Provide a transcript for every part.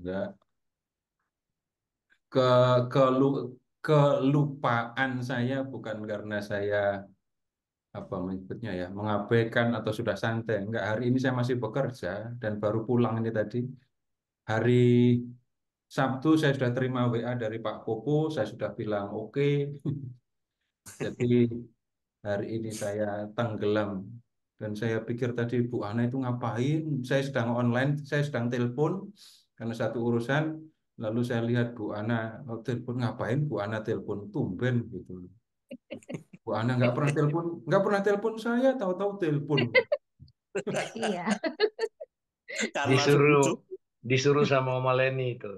enggak. Ke kelupaan saya bukan karena saya apa menyebutnya ya mengabaikan atau sudah santai. Enggak, hari ini saya masih bekerja dan baru pulang ini tadi. Hari Sabtu saya sudah terima WA dari Pak Popo, saya sudah bilang oke. Jadi hari ini saya tenggelam dan saya pikir tadi Bu Ana itu ngapain? Saya sedang online, saya sedang telepon karena satu urusan. Lalu saya lihat Bu Ana oh, telepon ngapain? Bu Ana telepon tumben gitu. Bu Ana nggak pernah telepon saya, tahu-tahu telepon. Iya. Karena Disuruh setuju. disuruh sama Oma Leni itu.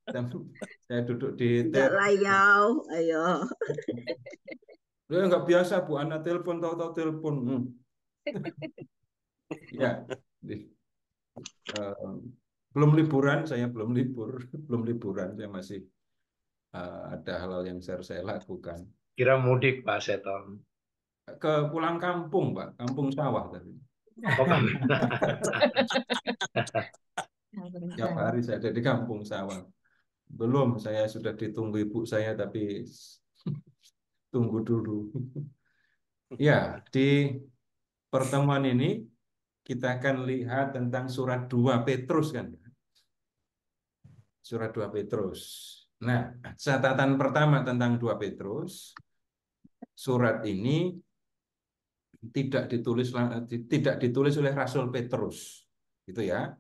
Dan saya duduk di Enggak telepon. layau, ayo. Nggak biasa Bu Ana telepon, tahu-tahu telepon. Ya, di- eh, belum liburan, saya belum libur, belum liburan, saya masih ada hal-hal yang saya lakukan. Kira mudik Pak Seton. Ke pulang kampung, Pak, kampung sawah tadi. Oh, Tiap hari saya ada di kampung sawah. Belum, saya sudah ditunggu ibu saya, tapi tunggu dulu. Ya, di pertemuan ini kita akan lihat tentang surat 2 Petrus kan. Surat 2 Petrus. Nah, catatan pertama tentang 2 Petrus, surat ini tidak ditulis oleh Rasul Petrus. Gitu ya.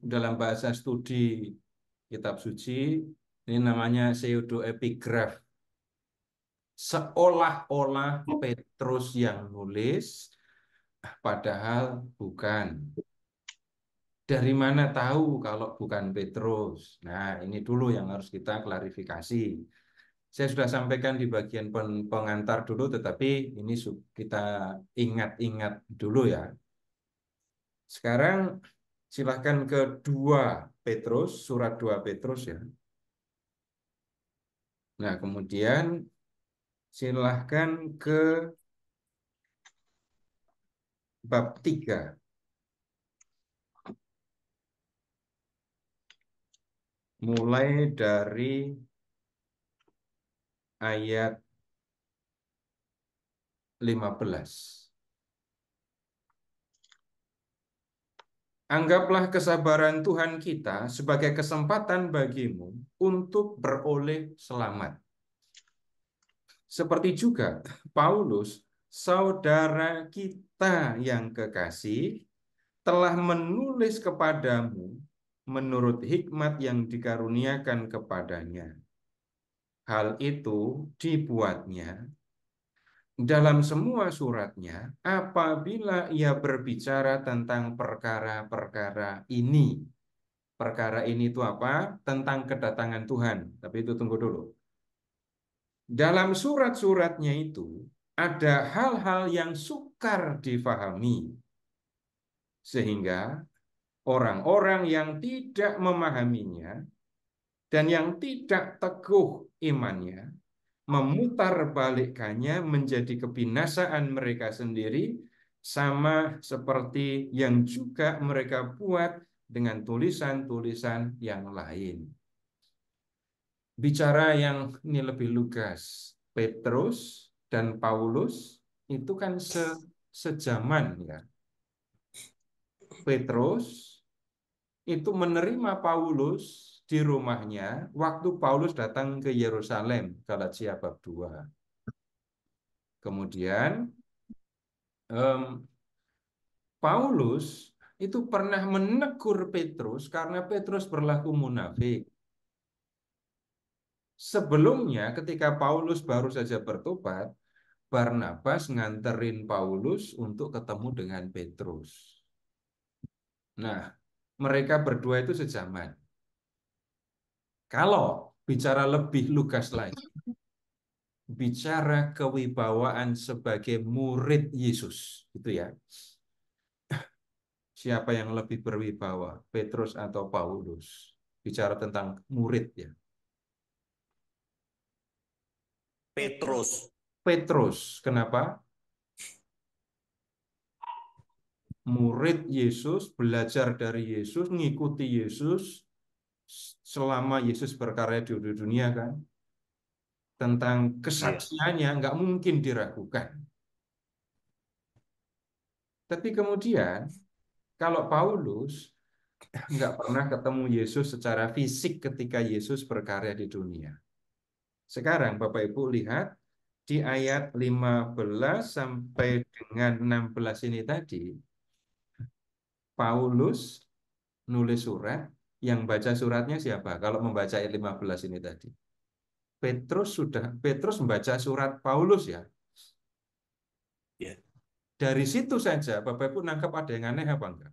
Dalam bahasa studi kitab suci ini namanya pseudoepigraf. Seolah-olah Petrus yang nulis, padahal bukan. Dari mana tahu kalau bukan Petrus? Nah, ini dulu yang harus kita klarifikasi. Saya sudah sampaikan di bagian pengantar dulu, tetapi ini kita ingat-ingat dulu ya. Sekarang silahkan ke 2 Petrus, surat 2 Petrus ya. Nah, kemudian silahkan ke bab 3. Mulai dari ayat 15. Anggaplah kesabaran Tuhan kita sebagai kesempatan bagimu untuk beroleh selamat. Seperti juga Paulus, saudara kita yang kekasih, telah menulis kepadamu menurut hikmat yang dikaruniakan kepadanya. Hal itu dibuatnya dalam semua suratnya apabila ia berbicara tentang perkara-perkara ini. Perkara ini itu apa? Tentang kedatangan Tuhan. Tapi itu tunggu dulu. Dalam surat-suratnya itu ada hal-hal yang sukar difahami. Sehingga orang-orang yang tidak memahaminya dan yang tidak teguh imannya memutarbalikkannya menjadi kebinasaan mereka sendiri, sama seperti yang juga mereka buat dengan tulisan-tulisan yang lain. Bicara yang ini lebih lugas, Petrus dan Paulus itu kan sejaman ya. Petrus itu menerima Paulus di rumahnya waktu Paulus datang ke Yerusalem, Galatia bab 2. Kemudian Paulus itu pernah menegur Petrus karena Petrus berlaku munafik. Sebelumnya ketika Paulus baru saja bertobat, Barnabas nganterin Paulus untuk ketemu dengan Petrus. Nah, mereka berdua itu sejaman. Kalau bicara lebih lugas lagi, bicara kewibawaan sebagai murid Yesus, gitu ya. Siapa yang lebih berwibawa, Petrus atau Paulus? Bicara tentang murid ya. Petrus. Petrus, kenapa? murid Yesus, belajar dari Yesus, ngikuti Yesus selama Yesus berkarya di dunia kan. Tentang kesaksiannya nggak mungkin diragukan. Tapi kemudian kalau Paulus nggak pernah ketemu Yesus secara fisik ketika Yesus berkarya di dunia. Sekarang Bapak Ibu lihat di ayat 15 sampai dengan 16 ini tadi, Paulus nulis surat, yang baca suratnya siapa? Kalau membaca ayat 15 ini tadi. Petrus membaca surat Paulus ya. Ya. Dari situ saja Bapak Ibu nangkep ada yang aneh apa enggak?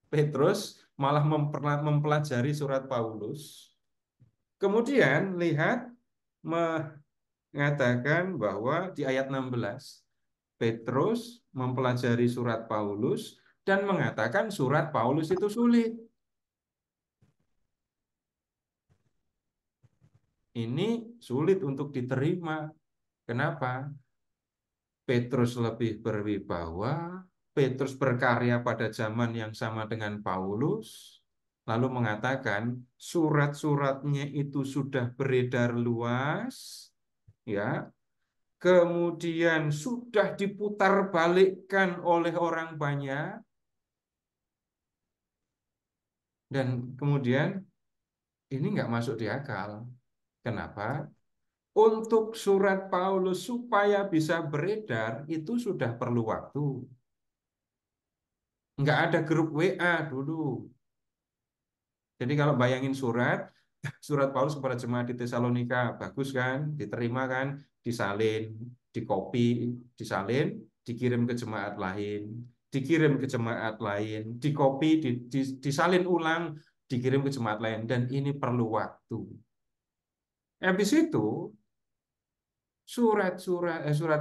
Petrus malah mempelajari surat Paulus. Kemudian lihat mengatakan bahwa di ayat 16 Petrus mempelajari surat Paulus dan mengatakan surat Paulus itu sulit. Ini sulit untuk diterima. Kenapa? Petrus lebih berwibawa, Petrus berkarya pada zaman yang sama dengan Paulus, lalu mengatakan surat-suratnya itu sudah beredar luas, ya, kemudian sudah diputar balikkan oleh orang banyak, dan kemudian ini nggak masuk di akal. Kenapa? Untuk surat Paulus supaya bisa beredar itu sudah perlu waktu. Nggak ada grup WA dulu. Jadi kalau bayangin surat Paulus kepada jemaat di Tesalonika, bagus kan, diterima kan, disalin, dikopi, disalin, dikirim ke jemaat lain, dikirim ke jemaat lain, dikopi, disalin ulang, dikirim ke jemaat lain, dan ini perlu waktu. Habis itu surat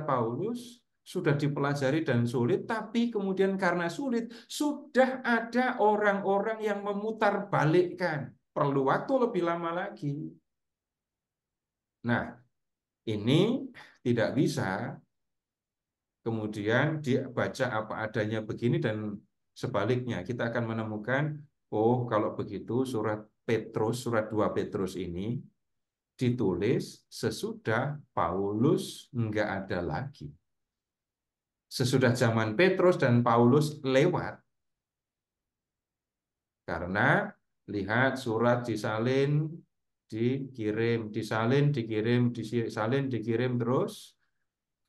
Paulus sudah dipelajari dan sulit, tapi kemudian karena sulit, sudah ada orang-orang yang memutarbalikkan. Perlu waktu lebih lama lagi. Nah, ini tidak bisa kemudian dibaca apa adanya begini dan sebaliknya. Kita akan menemukan, oh kalau begitu surat 2 Petrus ini ditulis sesudah Paulus nggak ada lagi. Sesudah zaman Petrus dan Paulus lewat. Karena lihat surat disalin, dikirim, disalin, dikirim, disalin, dikirim terus.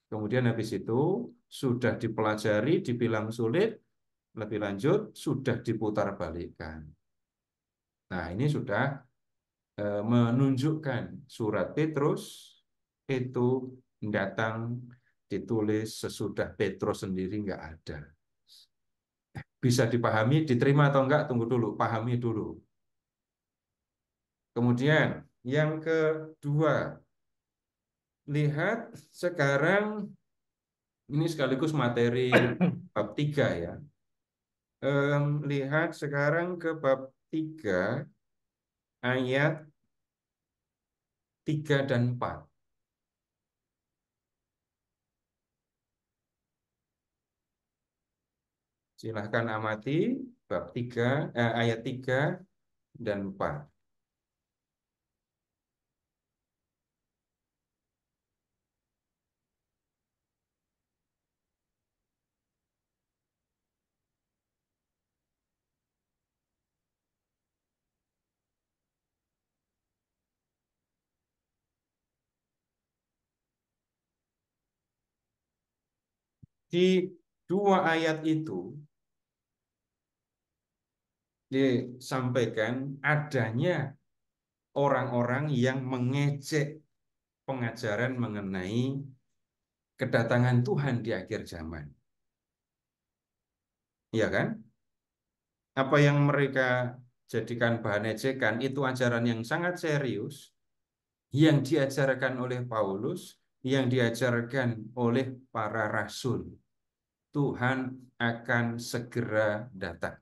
Kemudian habis itu sudah dipelajari, dibilang sulit, lebih lanjut sudah diputarbalikkan. Nah, ini sudah menunjukkan surat Petrus itu datang ditulis sesudah Petrus sendiri nggak ada. Bisa dipahami, diterima atau enggak, tunggu dulu, pahami dulu. Kemudian yang kedua, lihat sekarang ini sekaligus materi bab 3 ya. Lihat sekarang ke bab 3 ayat 3 dan 4. Silahkan amati bab 3 ayat 3 dan 4. Di dua ayat itu disampaikan adanya orang-orang yang mengejek pengajaran mengenai kedatangan Tuhan di akhir zaman. Iya kan? Apa yang mereka jadikan bahan ejekan itu ajaran yang sangat serius yang diajarkan oleh Paulus, yang diajarkan oleh para rasul. Tuhan akan segera datang.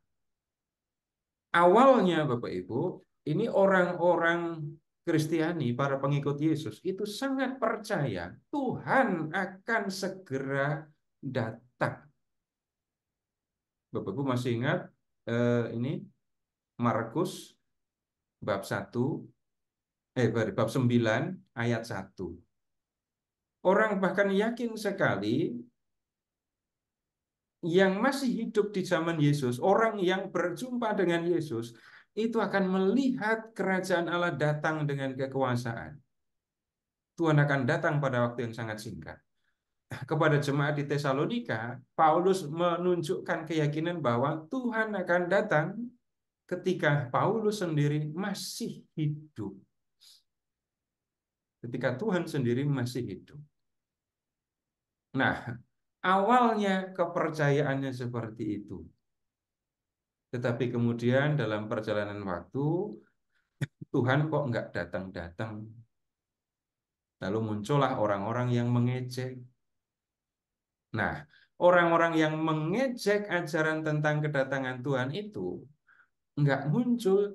Awalnya Bapak Ibu, ini orang-orang Kristiani, para pengikut Yesus, itu sangat percaya Tuhan akan segera datang. Bapak-Ibu masih ingat ini Markus bab 1, bab 9 ayat 1. Orang bahkan yakin sekali yang masih hidup di zaman Yesus, orang yang berjumpa dengan Yesus, itu akan melihat kerajaan Allah datang dengan kekuasaan. Tuhan akan datang pada waktu yang sangat singkat. Kepada jemaat di Tesalonika, Paulus menunjukkan keyakinan bahwa Tuhan akan datang ketika Paulus sendiri masih hidup. Ketika Tuhan sendiri masih hidup. Nah, awalnya kepercayaannya seperti itu. Tetapi kemudian dalam perjalanan waktu, Tuhan kok nggak datang-datang. Lalu muncullah orang-orang yang mengejek. Nah, orang-orang yang mengejek ajaran tentang kedatangan Tuhan itu tidak muncul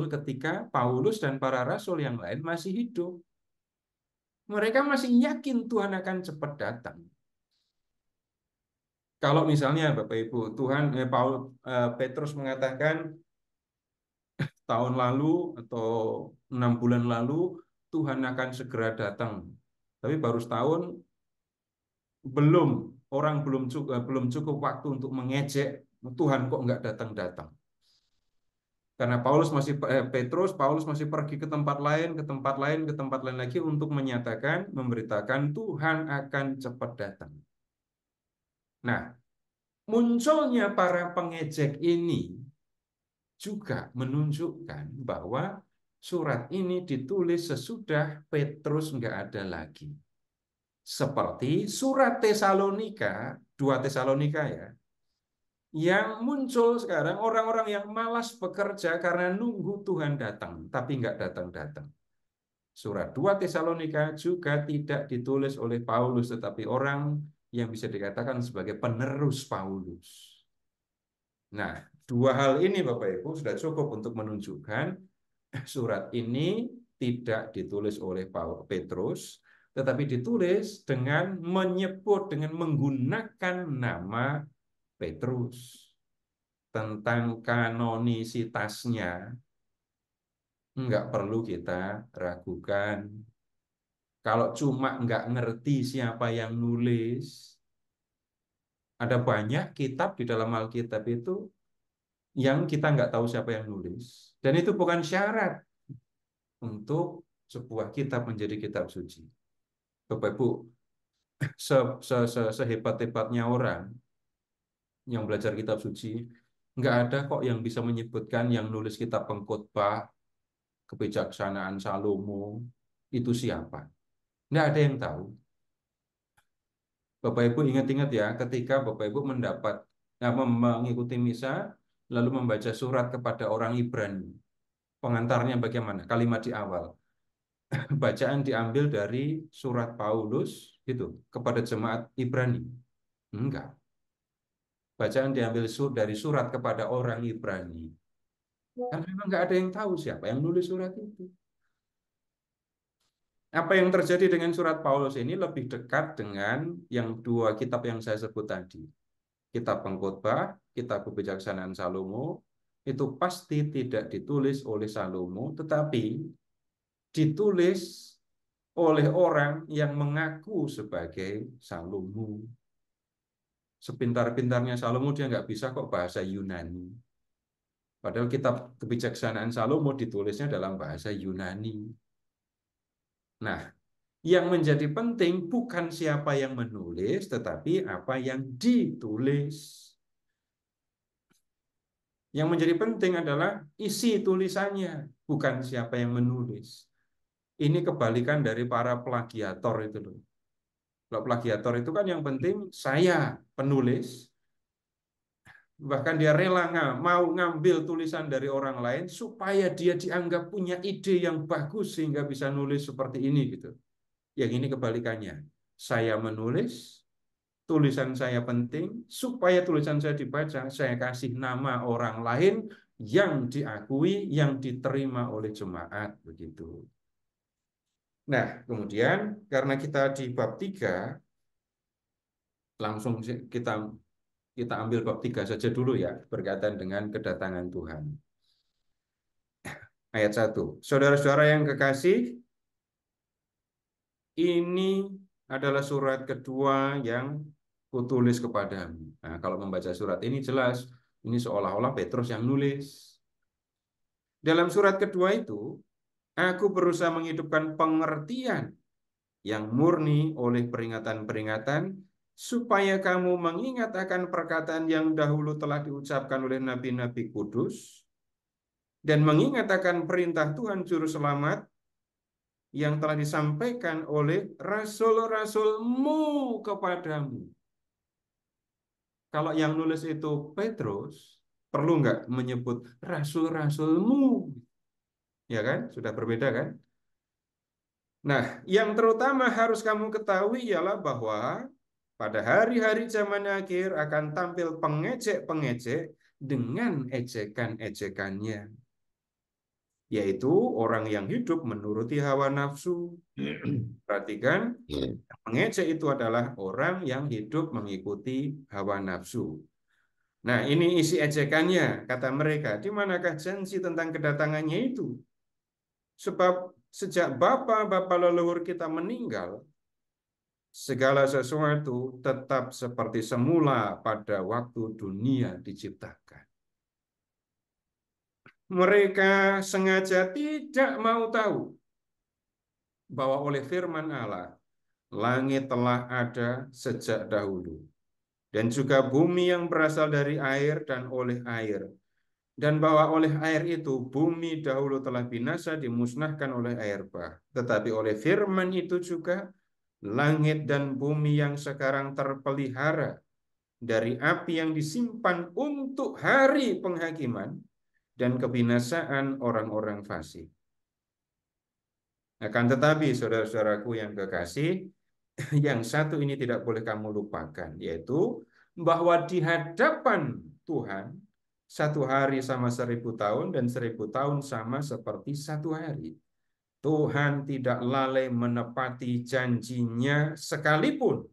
ketika Paulus dan para rasul yang lain masih hidup. Mereka masih yakin Tuhan akan cepat datang. Kalau misalnya Bapak Ibu, Petrus mengatakan tahun lalu atau 6 bulan lalu Tuhan akan segera datang. Tapi baru setahun orang belum cukup waktu untuk mengejek Tuhan kok nggak datang-datang. Karena Paulus masih pergi ke tempat lain, ke tempat lain, ke tempat lain lagi untuk memberitakan Tuhan akan cepat datang. Nah, munculnya para pengejek ini juga menunjukkan bahwa surat ini ditulis sesudah Petrus nggak ada lagi. Seperti surat Tesalonika, 2 Tesalonika ya, yang muncul sekarang orang-orang yang malas bekerja karena nunggu Tuhan datang, tapi nggak datang-datang. Surat 2 Tesalonika juga tidak ditulis oleh Paulus, tetapi orang yang bisa dikatakan sebagai penerus Paulus. Nah, dua hal ini Bapak Ibu sudah cukup untuk menunjukkan surat ini tidak ditulis oleh Petrus, tetapi ditulis dengan menggunakan nama Petrus. Tentang kanonisitasnya nggak perlu kita ragukan. Kalau cuma nggak ngerti siapa yang nulis, ada banyak kitab di dalam Alkitab itu yang kita nggak tahu siapa yang nulis. Dan itu bukan syarat untuk sebuah kitab menjadi kitab suci. Bapak Ibu, sehebat-hebatnya orang yang belajar kitab suci, nggak ada kok yang bisa menyebutkan yang nulis kitab Pengkhotbah, Kebijaksanaan Salomo, itu siapa. Nggak ada yang tahu. Bapak Ibu ingat-ingat ya, ketika Bapak Ibu mengikuti misa, lalu membaca surat kepada orang Ibrani. Pengantarnya bagaimana? Kalimat di awal. Bacaan diambil dari surat Paulus itu kepada jemaat Ibrani. Enggak. Bacaan diambil dari surat kepada orang Ibrani. Karena memang nggak ada yang tahu siapa yang nulis surat itu. Apa yang terjadi dengan surat Paulus ini lebih dekat dengan yang dua kitab yang saya sebut tadi. Kitab Pengkhotbah, kitab Kebijaksanaan Salomo, itu pasti tidak ditulis oleh Salomo, tetapi ditulis oleh orang yang mengaku sebagai Salomo. Sepintar-pintarnya Salomo dia nggak bisa kok bahasa Yunani. Padahal kitab Kebijaksanaan Salomo ditulisnya dalam bahasa Yunani. Nah, yang menjadi penting bukan siapa yang menulis, tetapi apa yang ditulis. Yang menjadi penting adalah isi tulisannya, bukan siapa yang menulis. Ini kebalikan dari para plagiator itu loh. Kalau plagiator itu kan yang penting saya penulis, bahkan dia rela mau ngambil tulisan dari orang lain supaya dia dianggap punya ide yang bagus sehingga bisa nulis seperti ini gitu. Yang ini kebalikannya. Saya menulis, tulisan saya penting, supaya tulisan saya dibaca, saya kasih nama orang lain, yang diakui, yang diterima oleh jemaat begitu. Nah, kemudian karena kita di bab 3, langsung kita ambil bab 3 saja dulu ya, berkaitan dengan kedatangan Tuhan. Ayat 1. Saudara-saudara yang kekasih, ini adalah surat kedua yang kutulis kepadamu. Nah, kalau membaca surat ini jelas, ini seolah-olah Petrus yang nulis. Dalam surat kedua itu, aku berusaha menghidupkan pengertian yang murni oleh peringatan-peringatan, supaya kamu mengingat akan perkataan yang dahulu telah diucapkan oleh nabi-nabi kudus, dan mengingat akan perintah Tuhan Juru Selamat yang telah disampaikan oleh rasul-rasulmu kepadamu. Kalau yang nulis itu Petrus, perlu nggak menyebut rasul-rasulmu? Ya kan? Sudah berbeda kan? Nah, yang terutama harus kamu ketahui ialah bahwa pada hari-hari zaman akhir akan tampil pengejek-pengejek dengan ejekan-ejekannya, yaitu orang yang hidup menuruti hawa nafsu. Perhatikan, pengejek itu adalah orang yang hidup mengikuti hawa nafsu. Nah, ini isi ejekannya, kata mereka, di manakah janji tentang kedatangannya itu? Sebab sejak bapa-bapa leluhur kita meninggal, segala sesuatu tetap seperti semula pada waktu dunia diciptakan. Mereka sengaja tidak mau tahu bahwa oleh firman Allah, langit telah ada sejak dahulu, dan juga bumi yang berasal dari air dan oleh air, dan bahwa oleh air itu bumi dahulu telah binasa dimusnahkan oleh air bah. Tetapi oleh firman itu juga langit dan bumi yang sekarang terpelihara dari api yang disimpan untuk hari penghakiman dan kebinasaan orang-orang fasik. Akan tetapi saudara-saudaraku yang kekasih, yang satu ini tidak boleh kamu lupakan, yaitu bahwa di hadapan Tuhan, 1 hari sama 1000 tahun, dan 1000 tahun sama seperti 1 hari. Tuhan tidak lalai menepati janjinya sekalipun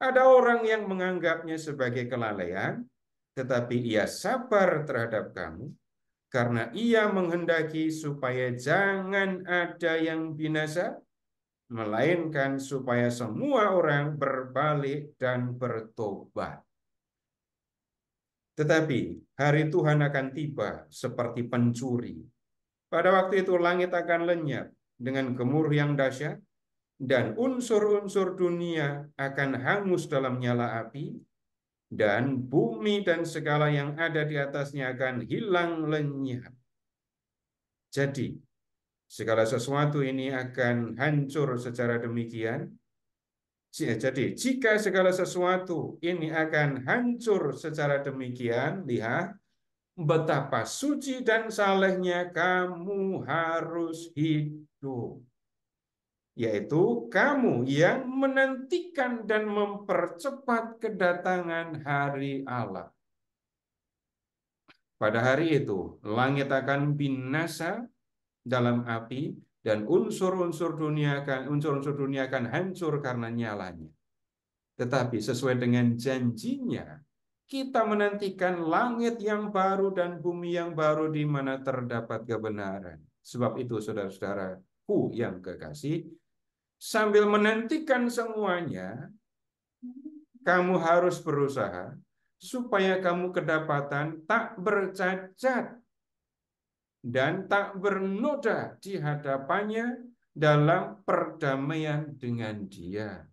ada orang yang menganggapnya sebagai kelalaian, tetapi ia sabar terhadap kamu, karena ia menghendaki supaya jangan ada yang binasa, melainkan supaya semua orang berbalik dan bertobat. Tetapi hari Tuhan akan tiba seperti pencuri. Pada waktu itu langit akan lenyap dengan gemuruh yang dahsyat, dan unsur-unsur dunia akan hangus dalam nyala api, dan bumi dan segala yang ada di atasnya akan hilang lenyap. Jadi, segala sesuatu ini akan hancur secara demikian. Jadi, jika segala sesuatu ini akan hancur secara demikian, lihat betapa suci dan salehnya kamu harus hidup. Yaitu kamu yang menantikan dan mempercepat kedatangan hari Allah. Pada hari itu, langit akan binasa dalam api, dan unsur-unsur dunia akan hancur karena nyalanya. Tetapi sesuai dengan janjinya, kita menantikan langit yang baru dan bumi yang baru di mana terdapat kebenaran. Sebab itu, saudara-saudaraku yang kekasih, sambil menantikan semuanya, kamu harus berusaha supaya kamu kedapatan tak bercacat dan tak bernoda di hadapannya dalam perdamaian dengan Dia.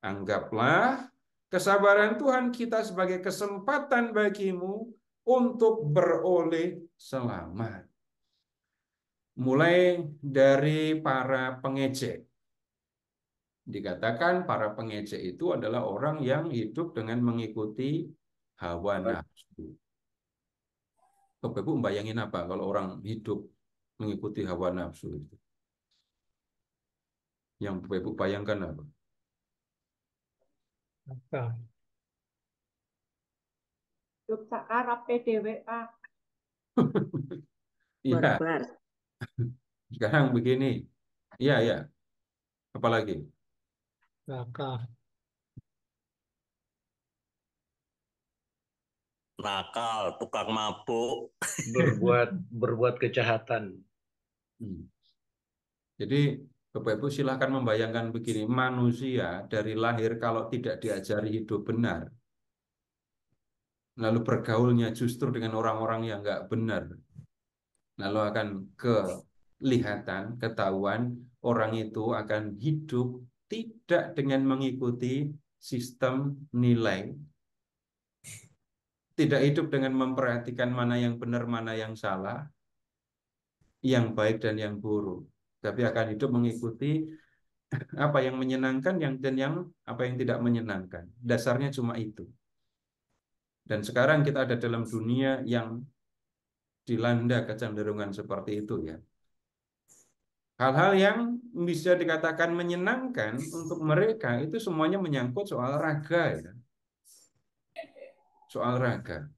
Anggaplah kesabaran Tuhan kita sebagai kesempatan bagimu untuk beroleh selamat. Mulai dari para pengejek. Dikatakan para pengejek itu adalah orang yang hidup dengan mengikuti hawa nafsu. Bapak Ibu membayangin apa kalau orang hidup mengikuti hawa nafsu itu? Yang Bapak Ibu bayangkan apa? Hidup sakarepe dhewe, Pak. Iya, Barbar. sekarang begini. Iya, iya. Apalagi? Nakal. Nakal, tukang mabuk. Berbuat kejahatan. Hmm. Jadi, Bapak Ibu silahkan membayangkan begini, manusia dari lahir kalau tidak diajari hidup benar, lalu bergaulnya justru dengan orang-orang yang nggak benar, lalu akan kelihatan, ketahuan orang itu akan hidup tidak dengan mengikuti sistem nilai, tidak hidup dengan memperhatikan mana yang benar, mana yang salah, yang baik dan yang buruk, tapi akan hidup mengikuti apa yang menyenangkan dan yang apa yang tidak menyenangkan. Dasarnya cuma itu. Dan sekarang kita ada dalam dunia yang dilanda kecenderungan seperti itu ya. Hal-hal yang bisa dikatakan menyenangkan untuk mereka itu semuanya menyangkut soal raga ya. Soal raga.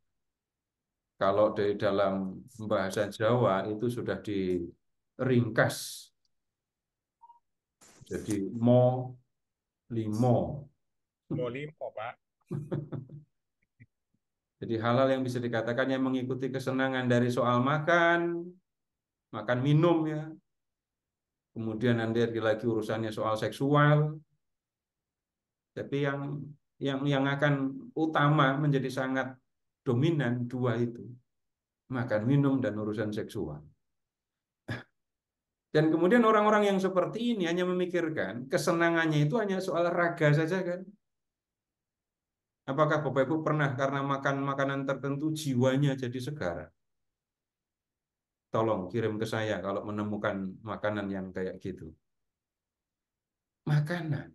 Kalau di dalam bahasa Jawa itu sudah diringkas. Jadi mo limo. Molimo, Pak. Jadi hal-hal yang bisa dikatakan yang mengikuti kesenangan dari soal makan, makan minum ya. Kemudian nanti lagi urusannya soal seksual. Tapi yang akan utama menjadi sangat dominan dua itu, makan minum dan urusan seksual. Dan kemudian orang-orang yang seperti ini hanya memikirkan kesenangannya itu hanya soal raga saja kan. Apakah Bapak Ibu pernah karena makan makanan tertentu jiwanya jadi segar? Tolong kirim ke saya kalau menemukan makanan yang kayak gitu. Makanan.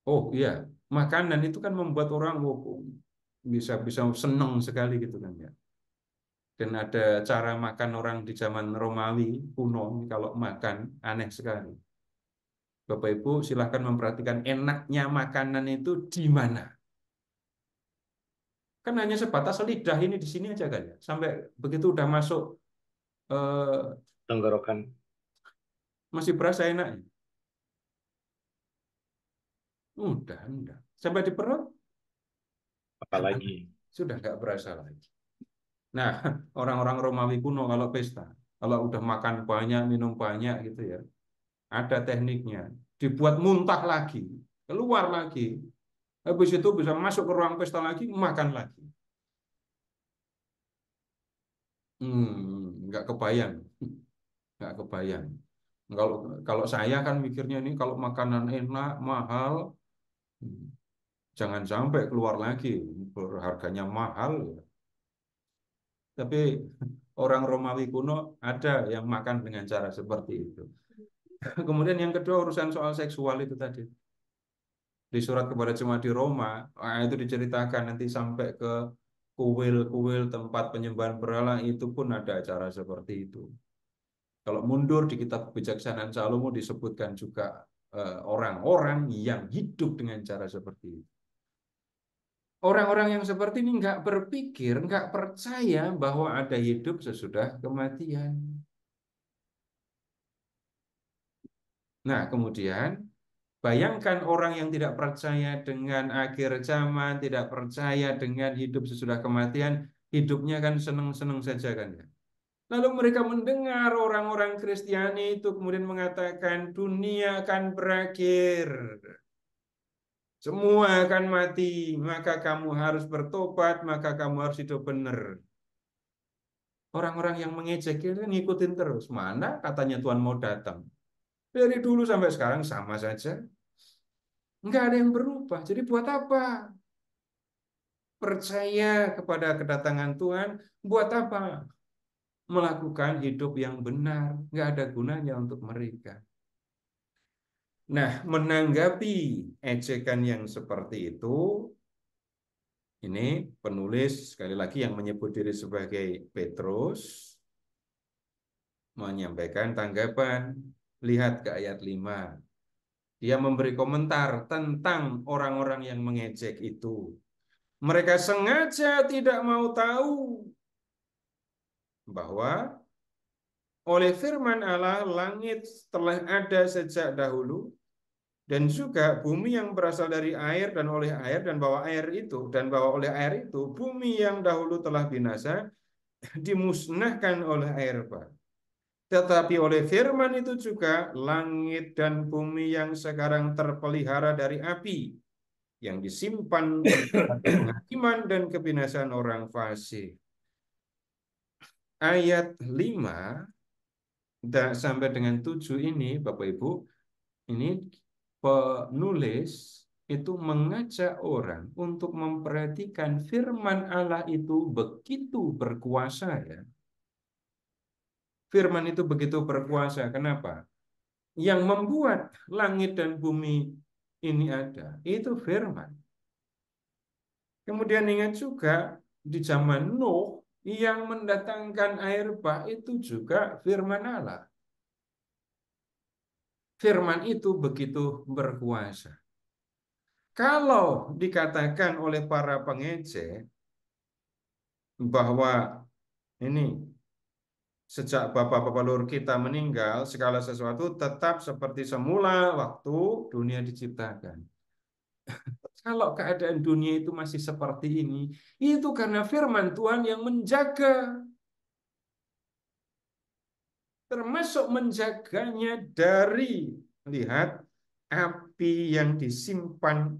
Oh iya, makanan itu kan membuat orang bisa bisa senang sekali gitu kan ya. Dan ada cara makan orang di zaman Romawi kuno kalau makan aneh sekali. Bapak Ibu silahkan memperhatikan enaknya makanan itu di mana. Kan hanya sebatas lidah ini di sini aja kan ya. Sampai begitu udah masuk Tenggorokan. masih berasa enaknya. Udah. Sampai di perut Apalagi. sudah nggak berasa lagi. Nah, orang-orang Romawi kuno kalau pesta, kalau udah makan banyak, minum banyak gitu ya, ada tekniknya. Dibuat muntah lagi, keluar lagi. Habis itu bisa masuk ke ruang pesta lagi, makan lagi. Nggak kebayang, nggak kebayang. Kalau kalau saya kan mikirnya ini kalau makanan enak, mahal, hmm, jangan sampai keluar lagi, harganya mahal. Tapi orang Romawi kuno ada yang makan dengan cara seperti itu. Kemudian yang kedua urusan soal seksual itu tadi. Di surat kepada jemaat di Roma, itu diceritakan nanti sampai ke kuil-kuil tempat penyembahan berhala itu pun ada acara seperti itu. Kalau mundur di kitab Kebijaksanaan Salomo disebutkan juga orang-orang yang hidup dengan cara seperti itu. Orang-orang yang seperti ini nggak berpikir, nggak percaya bahwa ada hidup sesudah kematian. Nah, kemudian bayangkan orang yang tidak percaya dengan akhir zaman, tidak percaya dengan hidup sesudah kematian, hidupnya kan senang-senang saja kan ya. Lalu mereka mendengar orang-orang Kristiani itu kemudian mengatakan dunia akan berakhir. Semua akan mati, maka kamu harus bertobat, maka kamu harus hidup benar. Orang-orang yang mengejek itu ngikutin terus. Mana katanya Tuhan mau datang. Dari dulu sampai sekarang sama saja. Nggak ada yang berubah. Jadi buat apa? Percaya kepada kedatangan Tuhan, buat apa? Melakukan hidup yang benar. Nggak ada gunanya untuk mereka. Nah, menanggapi ejekan yang seperti itu, ini penulis sekali lagi yang menyebut diri sebagai Petrus, menyampaikan tanggapan. Lihat ke ayat 5. Dia memberi komentar tentang orang-orang yang mengejek itu. Mereka sengaja tidak mau tahu bahwa oleh firman Allah langit telah ada sejak dahulu, dan juga bumi yang berasal dari air dan oleh air dan bahwa oleh air itu bumi yang dahulu telah binasa dimusnahkan oleh air bah. Tetapi oleh firman itu juga langit dan bumi yang sekarang terpelihara dari api yang disimpan untuk penghakiman dan kebinasaan orang fasik. Ayat 5 sampai dengan 7 ini Bapak Ibu, ini penulis itu mengajak orang untuk memperhatikan firman Allah itu begitu berkuasa ya. Firman itu begitu berkuasa. Kenapa? Yang membuat langit dan bumi ini ada, itu firman. Kemudian ingat juga di zaman Nuh yang mendatangkan air bah itu juga firman Allah. Firman itu begitu berkuasa. Kalau dikatakan oleh para pengecek bahwa ini sejak bapak-bapak leluhur kita meninggal, segala sesuatu tetap seperti semula waktu dunia diciptakan. Kalau keadaan dunia itu masih seperti ini, itu karena firman Tuhan yang menjaga. Termasuk menjaganya dari, lihat, api yang disimpan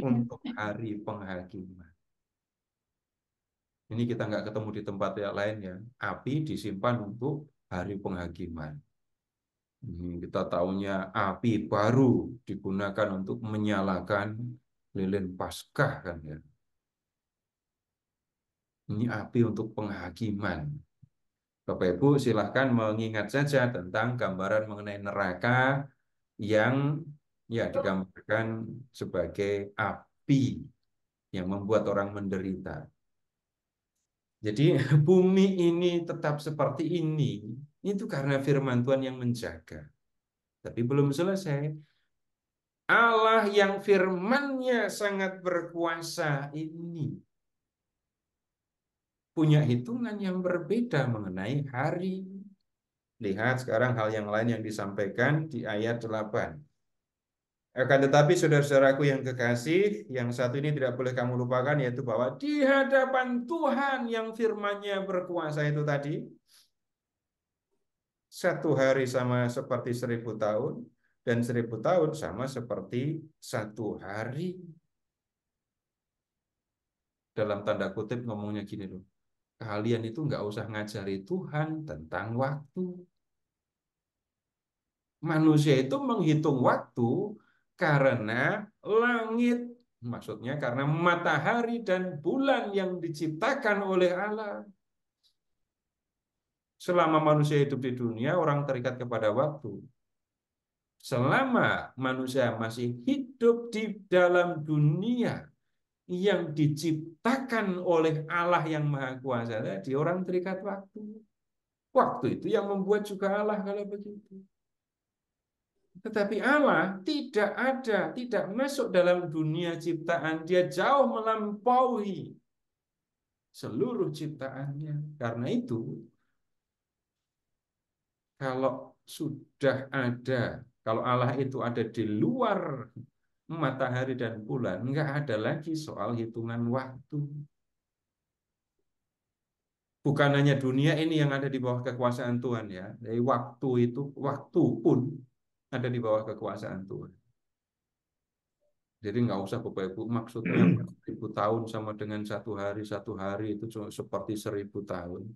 untuk hari penghakiman. Ini kita nggak ketemu di tempat yang lain ya. Api disimpan untuk hari penghakiman. Kita tahunya api baru digunakan untuk menyalakan lilin Paskah kan ya. Ini api untuk penghakiman. Bapak Ibu silahkan mengingat saja tentang gambaran mengenai neraka yang ya digambarkan sebagai api yang membuat orang menderita. Jadi bumi ini tetap seperti ini, itu karena firman Tuhan yang menjaga. Tapi belum selesai. Allah yang firman-Nya sangat berkuasa ini punya hitungan yang berbeda mengenai hari. Lihat sekarang hal yang lain yang disampaikan di ayat 8. Akan tetapi saudara-saudaraku yang kekasih, yang satu ini tidak boleh kamu lupakan, yaitu bahwa di hadapan Tuhan yang firman-Nya berkuasa itu tadi, 1 hari sama seperti 1000 tahun, dan 1000 tahun sama seperti 1 hari. Dalam tanda kutip ngomongnya gini loh, kalian itu nggak usah ngajari Tuhan tentang waktu. Manusia itu menghitung waktu karena langit, maksudnya karena matahari dan bulan yang diciptakan oleh Allah. Selama manusia hidup di dunia, orang terikat kepada waktu. Selama manusia masih hidup di dalam dunia yang diciptakan oleh Allah yang Maha Kuasa tadi, orang terikat waktu. Waktu itu yang membuat juga Allah kalau begitu. Tetapi Allah tidak masuk dalam dunia ciptaan. Dia jauh melampaui seluruh ciptaannya. Karena itu, kalau Allah itu ada di luar matahari dan bulan, nggak ada lagi soal hitungan waktu. Bukan hanya dunia ini yang ada di bawah kekuasaan Tuhan ya. Dari waktu pun ada di bawah kekuasaan Tuhan. Jadi nggak usah Bapak Ibu, maksudnya 1000 tahun sama dengan 1 hari itu seperti 1000 tahun.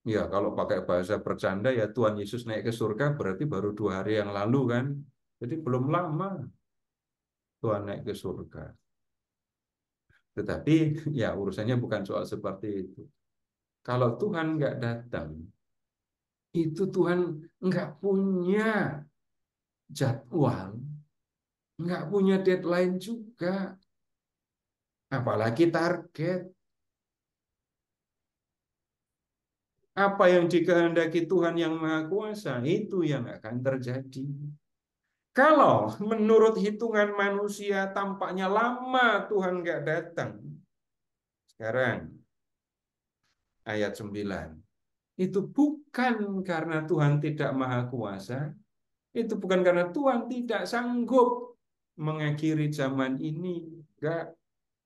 Ya kalau pakai bahasa bercanda ya Tuhan Yesus naik ke surga berarti baru 2 hari yang lalu kan. Jadi belum lama Tuhan naik ke surga. Tetapi ya urusannya bukan soal seperti itu. Kalau Tuhan nggak datang, itu Tuhan nggak punya jadwal, nggak punya deadline juga, apalagi target. Apa yang dikehendaki Tuhan yang Maha Kuasa, itu yang akan terjadi. Kalau menurut hitungan manusia tampaknya lama Tuhan nggak datang. Sekarang, ayat 9. Itu bukan karena Tuhan tidak maha kuasa, itu bukan karena Tuhan tidak sanggup mengakhiri zaman ini. Enggak,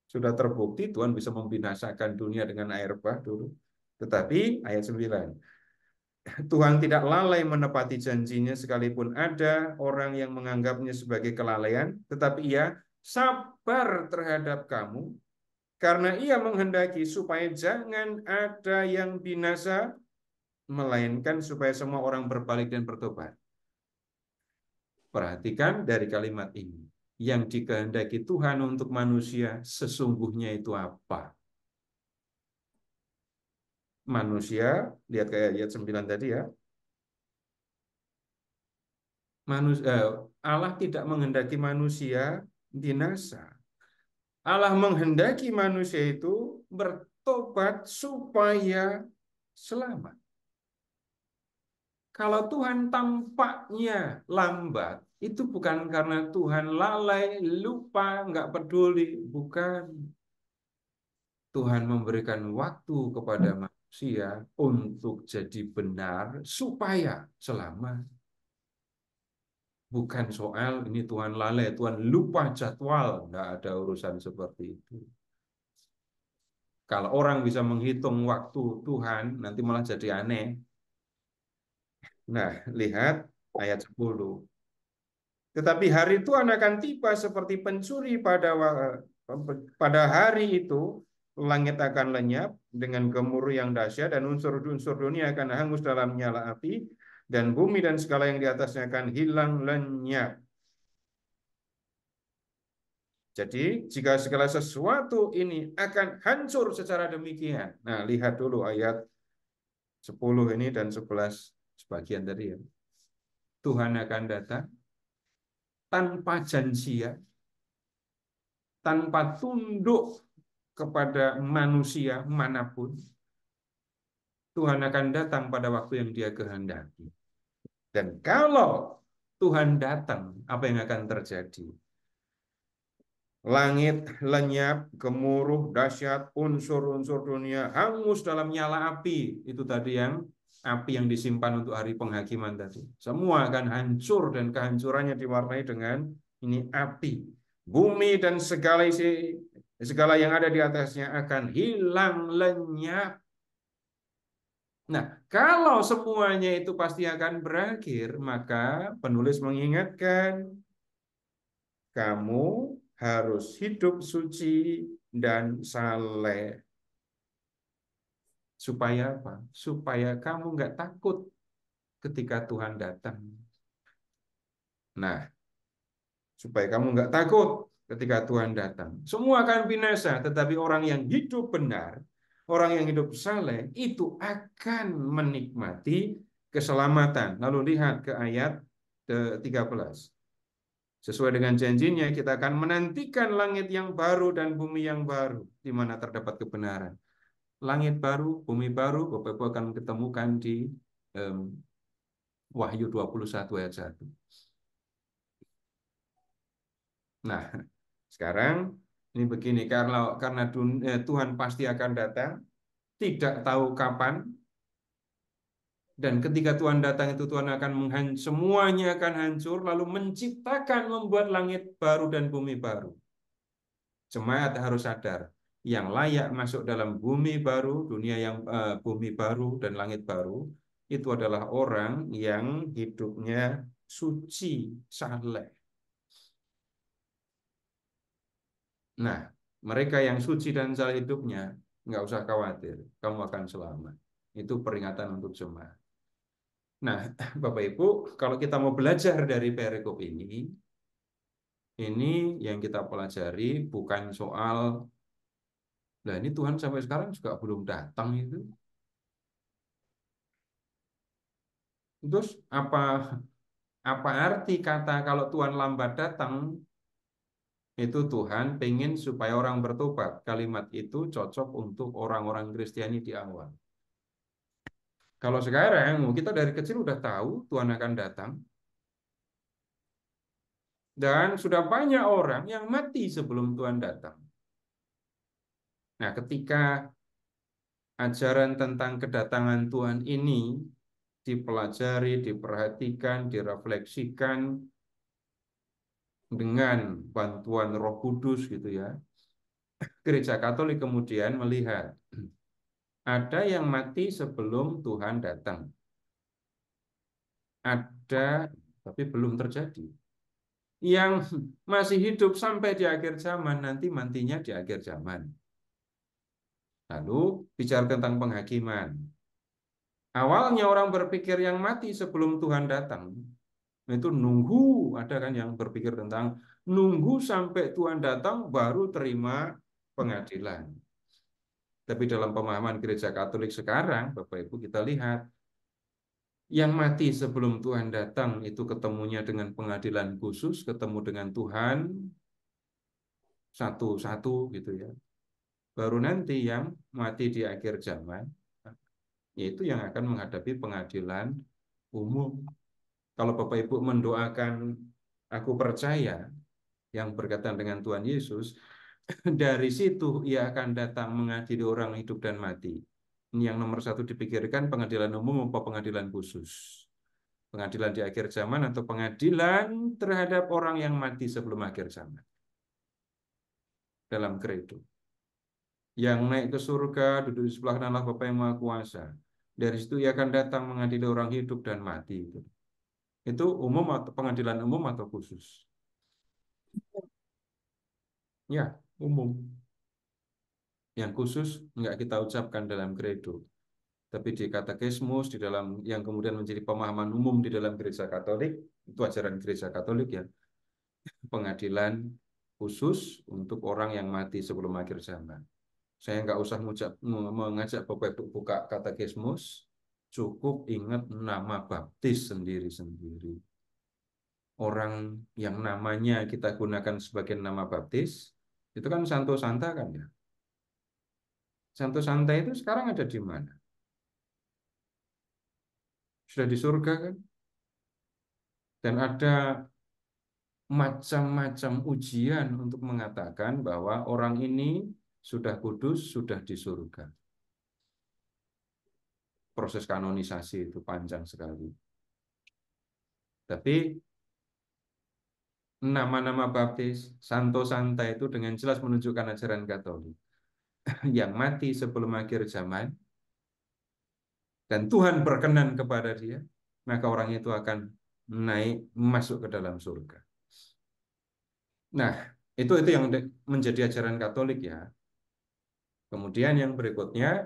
sudah terbukti Tuhan bisa membinasakan dunia dengan air bah dulu. Tetapi ayat 9, Tuhan tidak lalai menepati janjinya sekalipun ada orang yang menganggapnya sebagai kelalaian, tetapi Ia sabar terhadap kamu karena Ia menghendaki supaya jangan ada yang binasa, melainkan supaya semua orang berbalik dan bertobat. Perhatikan dari kalimat ini. Yang dikehendaki Tuhan untuk manusia sesungguhnya itu apa? Manusia, lihat kayak ayat 9 tadi ya. Allah tidak menghendaki manusia binasa. Allah menghendaki manusia itu bertobat supaya selamat. Kalau Tuhan tampaknya lambat, itu bukan karena Tuhan lalai, lupa, nggak peduli. Bukan. Tuhan memberikan waktu kepada manusia untuk jadi benar supaya selamat. Bukan soal ini Tuhan lalai, Tuhan lupa jadwal. Nggak ada urusan seperti itu. Kalau orang bisa menghitung waktu Tuhan, nanti malah jadi aneh. Nah, lihat ayat 10. Tetapi hari Tuhan akan tiba seperti pencuri pada hari itu, langit akan lenyap dengan gemuruh yang dahsyat dan unsur-unsur dunia akan hangus dalam nyala api dan bumi dan segala yang di atasnya akan hilang lenyap. Jadi, jika segala sesuatu ini akan hancur secara demikian. Nah, lihat dulu ayat 10 ini dan 11 sebagian tadi ya. Tuhan akan datang tanpa janjian, tanpa tunduk kepada manusia manapun. Tuhan akan datang pada waktu yang Dia kehendaki. Dan kalau Tuhan datang, apa yang akan terjadi? Langit lenyap, gemuruh dahsyat, unsur-unsur dunia hangus dalam nyala api. Itu tadi yang api yang disimpan untuk hari penghakiman tadi. Semua akan hancur dan kehancurannya diwarnai dengan ini api. Bumi dan segala yang ada di atasnya akan hilang lenyap. Nah, kalau semuanya itu pasti akan berakhir, maka penulis mengingatkan kamu harus hidup suci dan saleh. Supaya apa? Supaya kamu nggak takut ketika Tuhan datang. Nah, supaya kamu nggak takut ketika Tuhan datang. Semua akan binasa, tetapi orang yang hidup benar, orang yang hidup saleh, itu akan menikmati keselamatan. Lalu lihat ke ayat 13. Sesuai dengan janjinya, kita akan menantikan langit yang baru dan bumi yang baru, di mana terdapat kebenaran. Langit baru, bumi baru, Bapak-Ibu akan ketemukan di Wahyu 21 ayat 1. Nah, sekarang ini begini, karena Tuhan pasti akan datang, tidak tahu kapan, dan ketika Tuhan datang itu Tuhan akan semuanya akan hancur, lalu menciptakan, membuat langit baru dan bumi baru. Jemaat harus sadar, yang layak masuk dalam bumi baru, dunia yang bumi baru dan langit baru, itu adalah orang yang hidupnya suci, saleh. Nah, mereka yang suci dan saleh hidupnya, nggak usah khawatir, kamu akan selamat. Itu peringatan untuk jemaat. Nah, Bapak Ibu, kalau kita mau belajar dari perikop ini yang kita pelajari bukan soal, nah ini Tuhan sampai sekarang juga belum datang itu. Terus apa arti kata kalau Tuhan lambat datang? Itu Tuhan pengen supaya orang bertobat. Kalimat itu cocok untuk orang-orang Kristiani di awal. Kalau sekarang kita dari kecil udah tahu Tuhan akan datang. Dan sudah banyak orang yang mati sebelum Tuhan datang. Nah, ketika ajaran tentang kedatangan Tuhan ini dipelajari, diperhatikan, direfleksikan dengan bantuan Roh Kudus gitu ya. Gereja Katolik kemudian melihat ada yang mati sebelum Tuhan datang. Ada, tapi belum terjadi. Yang masih hidup sampai di akhir zaman, nanti matinya di akhir zaman. Lalu bicara tentang penghakiman. Awalnya orang berpikir yang mati sebelum Tuhan datang. Itu nunggu, ada kan yang berpikir tentang nunggu sampai Tuhan datang baru terima pengadilan. Tapi dalam pemahaman gereja Katolik sekarang, Bapak Ibu, kita lihat yang mati sebelum Tuhan datang itu ketemunya dengan pengadilan khusus, ketemu dengan Tuhan satu-satu gitu ya. Baru nanti yang mati di akhir zaman, yaitu yang akan menghadapi pengadilan umum. Kalau Bapak Ibu mendoakan, aku percaya, yang berkaitan dengan Tuhan Yesus, dari situ ia akan datang mengadili orang hidup dan mati. Ini yang nomor satu dipikirkan, pengadilan umum atau pengadilan khusus. Pengadilan di akhir zaman atau pengadilan terhadap orang yang mati sebelum akhir zaman. Dalam kredo. Yang naik ke surga, duduk di sebelah kanan Allah Bapa yang Maha Kuasa. Dari situ ia akan datang mengadili orang hidup dan mati. Itu umum atau pengadilan umum atau khusus? Ya, umum. Yang khusus enggak kita ucapkan dalam kredo. Tapi di katekismus, di dalam yang kemudian menjadi pemahaman umum di dalam gereja Katolik, itu ajaran gereja Katolik ya, pengadilan khusus untuk orang yang mati sebelum akhir zaman. Saya nggak usah mengajak Bapak Ibu buka katekismus, cukup ingat nama baptis sendiri-sendiri. Orang yang namanya kita gunakan sebagai nama baptis, itu kan Santo Santa kan ya. Santo Santa itu sekarang ada di mana? Sudah di surga kan? Dan ada macam-macam ujian untuk mengatakan bahwa orang ini sudah kudus, sudah di surga. Proses kanonisasi itu panjang sekali. Tapi nama-nama baptis, Santo Santa itu dengan jelas menunjukkan ajaran Katolik. Yang mati sebelum akhir zaman, dan Tuhan berkenan kepada dia, maka orang itu akan naik masuk ke dalam surga. Nah, itu yang menjadi ajaran Katolik ya. Kemudian yang berikutnya,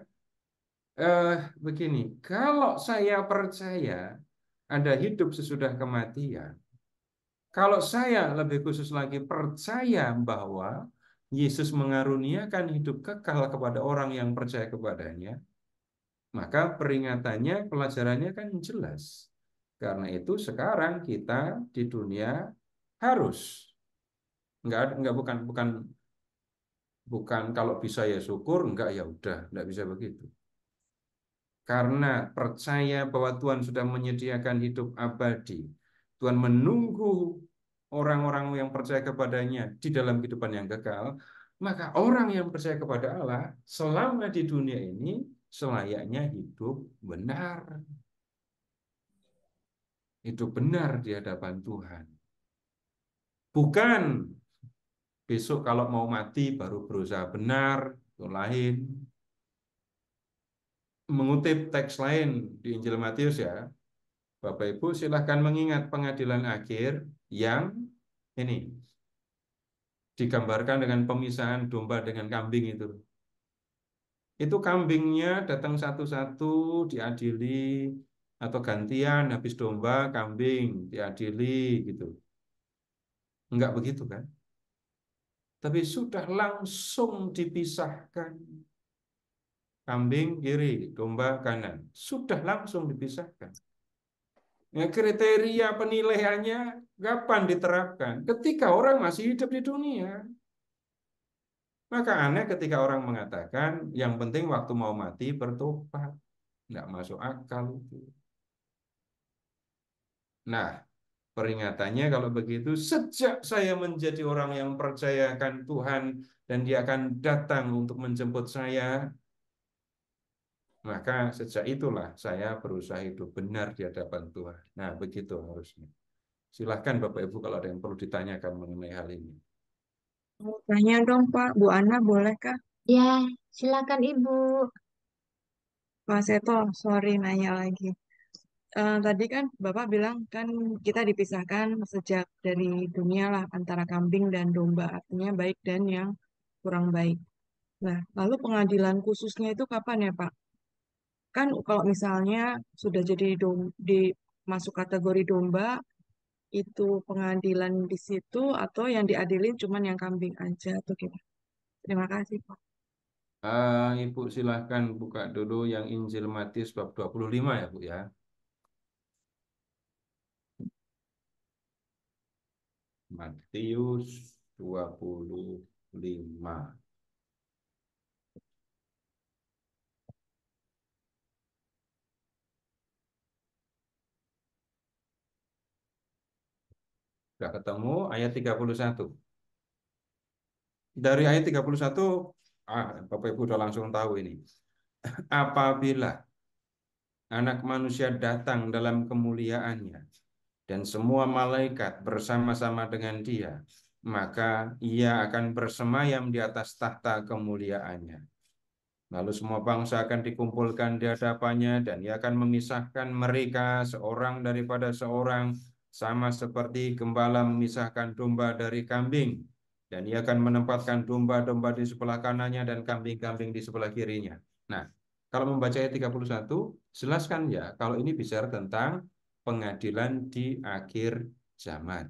begini, kalau saya percaya ada hidup sesudah kematian, kalau saya lebih khusus lagi percaya bahwa Yesus mengaruniakan hidup kekal kepada orang yang percaya kepadanya, maka peringatannya, pelajarannya kan jelas. Karena itu sekarang kita di dunia harus, bukan kalau bisa ya syukur, enggak ya udah, enggak bisa begitu. Karena percaya bahwa Tuhan sudah menyediakan hidup abadi. Tuhan menunggu orang-orang yang percaya kepadanya di dalam kehidupan yang kekal. Maka orang yang percaya kepada Allah selama di dunia ini selayaknya hidup benar. Hidup benar di hadapan Tuhan. Bukan besok kalau mau mati baru berusaha benar, itu lain. Mengutip teks lain di Injil Matius ya, Bapak Ibu silahkan mengingat pengadilan akhir yang ini digambarkan dengan pemisahan domba dengan kambing itu. Itu kambingnya datang satu-satu diadili atau gantian habis domba kambing diadili gitu. Enggak begitu kan? Tapi sudah langsung dipisahkan. Kambing kiri, domba kanan. Sudah langsung dipisahkan. Ya, kriteria penilaiannya kapan diterapkan? Ketika orang masih hidup di dunia. Maka aneh ketika orang mengatakan yang penting waktu mau mati bertobat. Nggak masuk akal itu. Nah, peringatannya kalau begitu, sejak saya menjadi orang yang percayakan Tuhan dan dia akan datang untuk menjemput saya, Maka sejak itulah saya berusaha hidup benar di hadapan Tuhan. Nah, begitu harusnya. Silahkan Bapak Ibu kalau ada yang perlu ditanyakan mengenai hal ini. Mau tanya dong Pak, Bu Ana bolehkah? Ya, silakan Ibu. Pak Seto, sorry nanya lagi. Tadi kan Bapak bilang kan kita dipisahkan sejak dari dunia lah antara kambing dan domba, artinya baik dan yang kurang baik. Nah, lalu pengadilan khususnya itu kapan ya Pak? Kan kalau misalnya sudah jadi di masuk kategori domba, itu pengadilan di situ atau yang diadilin cuman yang kambing aja atau gimana? Terima kasih Pak. Ibu silahkan buka dulu yang Injil Matius bab 25 ya Bu ya. Matius 25. Sudah ketemu ayat 31. Dari ayat 31, Bapak Ibu udah langsung tahu ini. Apabila Anak Manusia datang dalam kemuliaannya dan semua malaikat bersama-sama dengan Dia, maka Ia akan bersemayam di atas tahta kemuliaannya. Lalu semua bangsa akan dikumpulkan di hadapannya dan Ia akan memisahkan mereka seorang daripada seorang, sama seperti gembala memisahkan domba dari kambing. Dan Ia akan menempatkan domba-domba di sebelah kanannya dan kambing-kambing di sebelah kirinya. Nah, kalau membaca ayat 31, jelaskan ya kalau ini bicara tentang pengadilan di akhir zaman.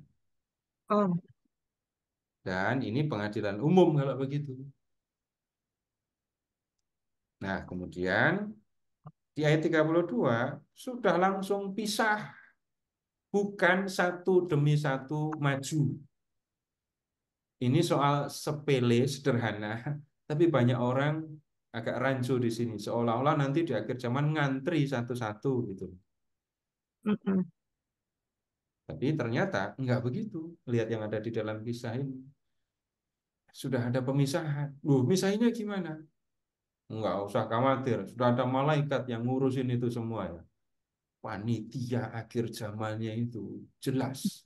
Oh, Dan ini pengadilan umum kalau begitu. Nah, kemudian di ayat 32 sudah langsung pisah. Bukan satu demi satu maju. Ini soal sepele, sederhana. Tapi banyak orang agak rancu di sini. Seolah-olah nanti di akhir zaman ngantri satu-satu gitu. mm-mm. Tapi ternyata enggak begitu. Lihat yang ada di dalam kisah ini. Sudah ada pemisahan. Loh, misahinnya gimana? Enggak usah khawatir. Sudah ada malaikat yang ngurusin itu semua ya. Panitia akhir zamannya itu jelas.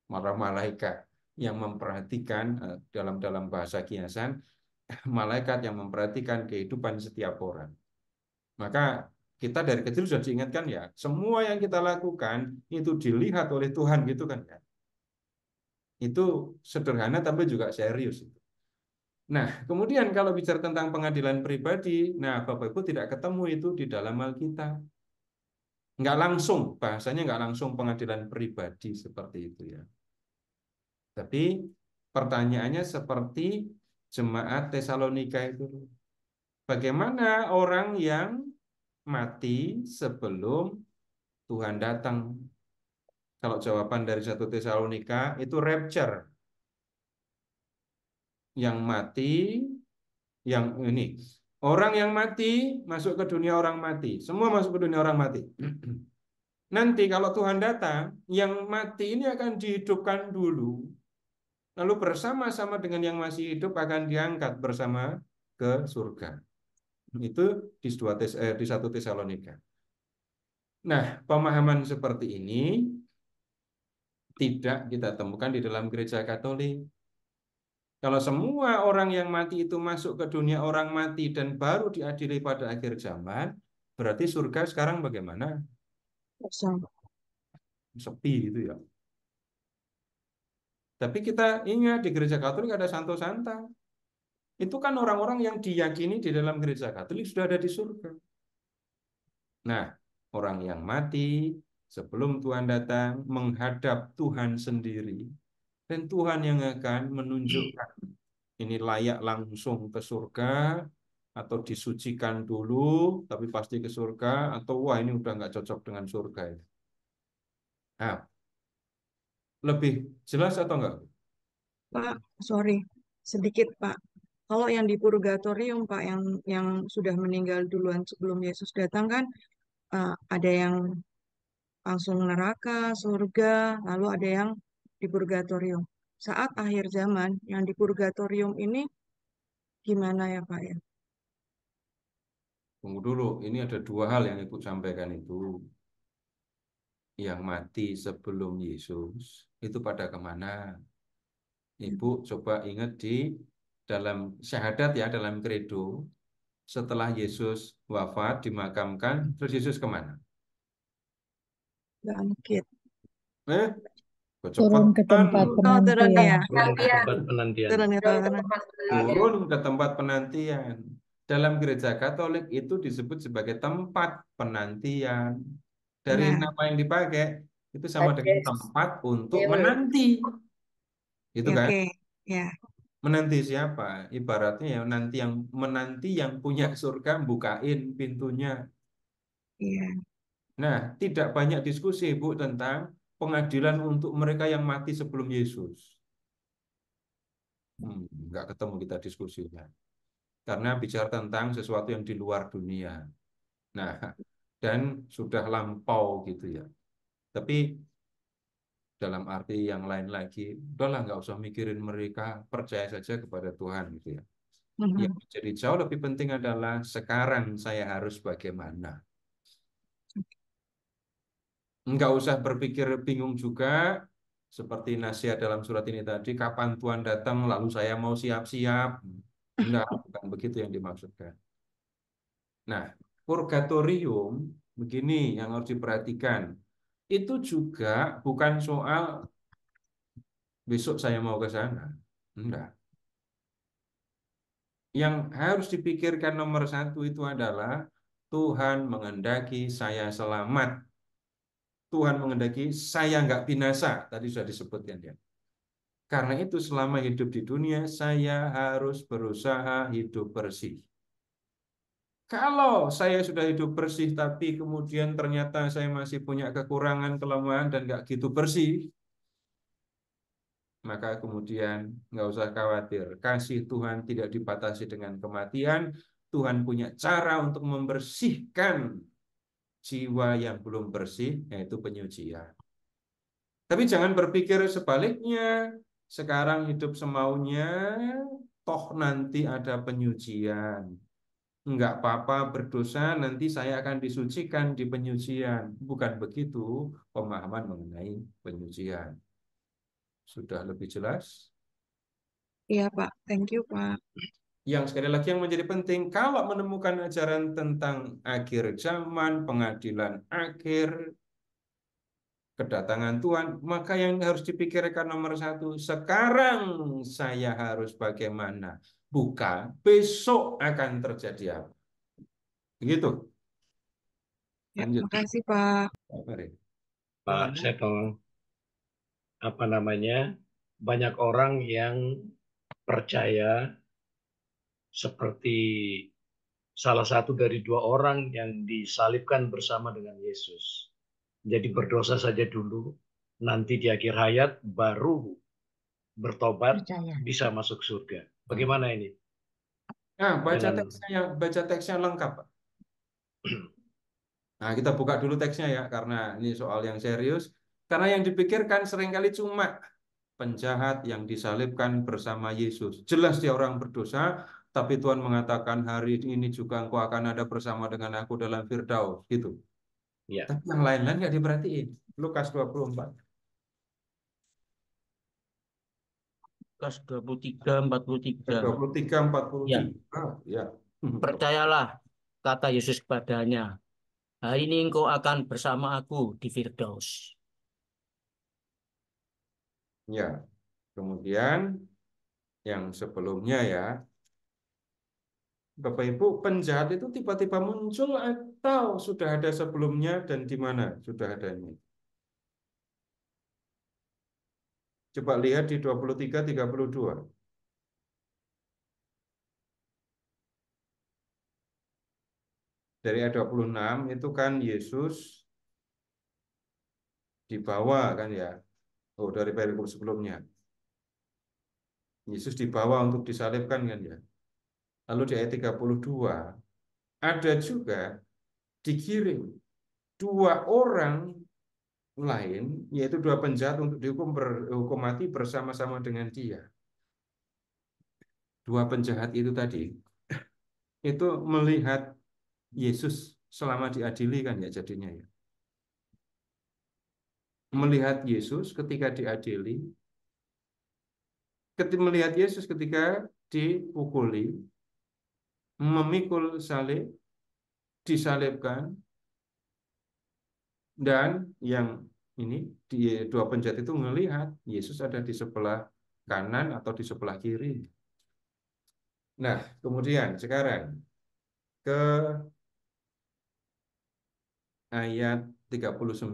Para malaikat yang memperhatikan dalam bahasa kiasan, malaikat yang memperhatikan kehidupan setiap orang. Maka kita dari kecil sudah diingatkan ya, semua yang kita lakukan itu dilihat oleh Tuhan gitu kan ya. Itu sederhana tapi juga serius. Nah, kemudian kalau bicara tentang pengadilan pribadi, nah Bapak Ibu tidak ketemu itu di dalam Alkitab. Nggak langsung, bahasanya nggak langsung pengadilan pribadi seperti itu ya. Tapi pertanyaannya seperti jemaat Tesalonika itu. Bagaimana orang yang mati sebelum Tuhan datang? Kalau jawaban dari 1 Tesalonika itu rapture. Yang mati, yang ini. Orang yang mati masuk ke dunia orang mati. Semua masuk ke dunia orang mati. Nanti kalau Tuhan datang, yang mati ini akan dihidupkan dulu. Lalu bersama-sama dengan yang masih hidup akan diangkat bersama ke surga. Itu di 1 Tesalonika. Nah, pemahaman seperti ini tidak kita temukan di dalam gereja Katolik. Kalau semua orang yang mati itu masuk ke dunia orang mati dan baru diadili pada akhir zaman, berarti surga sekarang bagaimana? Kosong. Sepi itu ya. Tapi kita ingat di gereja Katolik ada Santo Santa. Itu kan orang-orang yang diyakini di dalam gereja Katolik sudah ada di surga. Nah, orang yang mati sebelum Tuhan datang menghadap Tuhan sendiri. Dan Tuhan yang akan menunjukkan ini layak langsung ke surga atau disucikan dulu tapi pasti ke surga atau wah ini udah nggak cocok dengan surga. Nah, lebih jelas atau enggak? Pak, sorry, sedikit Pak. Kalau yang di purgatorium Pak, yang sudah meninggal duluan sebelum Yesus datang kan, ada yang langsung neraka, surga, lalu ada yang di purgatorium. Saat akhir zaman, yang di purgatorium ini gimana ya Pak ya? Tunggu dulu, ini ada dua hal yang Ibu sampaikan itu. Yang mati sebelum Yesus itu pada kemana? Ibu coba ingat di dalam syahadat ya, dalam kredo. Setelah Yesus wafat, dimakamkan, terus Yesus kemana? Bangkit. Eh, Turun ke tempat kecepatan. Oh, turun ya. penantian. Turun ke tempat penantian. Turun ya tangan. Turun ke tempat penantian. Dalam gereja Katolik itu disebut sebagai tempat penantian. Dari Nah, nama yang dipakai, itu sama dengan tempat untuk menanti. Itu ya, kan? oke. Ya, Menanti siapa? Ibaratnya ya menanti yang punya surga bukain pintunya. iya. Nah, tidak banyak diskusi Bu tentang pengadilan untuk mereka yang mati sebelum Yesus. Nggak ketemu kita diskusinya. Karena bicara tentang sesuatu yang di luar dunia. Nah, dan sudah lampau gitu ya. Tapi dalam arti yang lain lagi, udahlah nggak usah mikirin mereka, percaya saja kepada Tuhan gitu ya. Yang Mhm. jadi jauh lebih penting adalah sekarang saya harus bagaimana. Nggak usah berpikir bingung juga, seperti nasihat dalam surat ini tadi, kapan Tuhan datang lalu saya mau siap-siap. Enggak, bukan begitu yang dimaksudkan. Nah, purgatorium begini yang harus diperhatikan. Itu juga bukan soal besok saya mau ke sana. Enggak. Yang harus dipikirkan nomor satu itu adalah Tuhan menghendaki saya selamat. Tuhan menghendaki saya nggak binasa. Tadi sudah disebutkan ya. Karena itu selama hidup di dunia saya harus berusaha hidup bersih. Kalau saya sudah hidup bersih tapi kemudian ternyata saya masih punya kekurangan, kelemahan dan nggak gitu bersih, maka kemudian nggak usah khawatir. Kasih Tuhan tidak dibatasi dengan kematian. Tuhan punya cara untuk membersihkan jiwa yang belum bersih, yaitu penyucian. Tapi jangan berpikir sebaliknya. Sekarang hidup semaunya, toh nanti ada penyucian. Enggak apa-apa berdosa, nanti saya akan disucikan di penyucian. Bukan begitu pemahaman mengenai penyucian. Sudah lebih jelas? Iya, Pak. Thank you, Pak. Yang sekali lagi yang menjadi penting, kalau menemukan ajaran tentang akhir zaman, pengadilan akhir, kedatangan Tuhan, maka yang harus dipikirkan nomor satu, sekarang saya harus bagaimana? Bukan besok akan terjadi apa. Begitu. Ya, Lanjut. makasih, Pak. Mari. Pak Seto, apa namanya? Banyak orang yang percaya seperti salah satu dari dua orang yang disalibkan bersama dengan Yesus. Jadi berdosa saja dulu, nanti di akhir hayat baru bertobat Percaya. bisa masuk surga. Bagaimana ini? Nah, Dengan baca teksnya lengkap, Pak. Nah, kita buka dulu teksnya ya, karena ini soal yang serius. Karena yang dipikirkan seringkali cuma penjahat yang disalibkan bersama Yesus. Jelas dia orang berdosa, tapi Tuhan mengatakan hari ini juga engkau akan ada bersama dengan aku dalam Firdaus. Gitu. ya, Tapi yang lain-lain nggak diperhatiin. Lukas 24. Lukas 23, 43. 23, 43. Ya. Percayalah, kata Yesus kepadanya, hari ini engkau akan bersama aku di Firdaus. Ya. Kemudian yang sebelumnya ya, Bapak Ibu, penjahat itu tiba-tiba muncul atau sudah ada sebelumnya dan di mana sudah adanya? Coba lihat di 23, 32. Dari ayat 26 itu kan Yesus dibawa kan ya. Oh, dari perikop sebelumnya. Yesus dibawa untuk disalibkan kan ya. Lalu di ayat 32 ada juga dikirim dua orang lain, yaitu dua penjahat untuk dihukum mati bersama-sama dengan dia. Dua penjahat itu tadi itu melihat Yesus selama diadili kan ya jadinya ya. Melihat Yesus ketika diadili, melihat Yesus ketika dipukuli, memikul salib, disalibkan, dan yang ini dua penjahat itu melihat Yesus ada di sebelah kanan atau di sebelah kiri. Nah, kemudian sekarang ke ayat 39.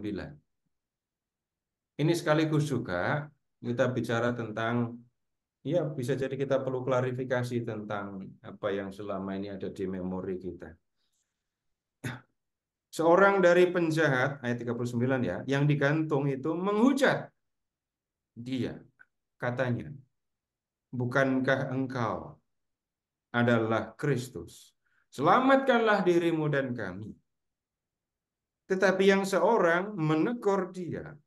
Ini sekaligus juga kita bicara tentang, ya bisa jadi kita perlu klarifikasi tentang apa yang selama ini ada di memori kita. Seorang dari penjahat, ayat 39 ya, yang digantung itu menghujat dia, katanya, bukankah engkau adalah Kristus? Selamatkanlah dirimu dan kami. Tetapi yang seorang menegur dia,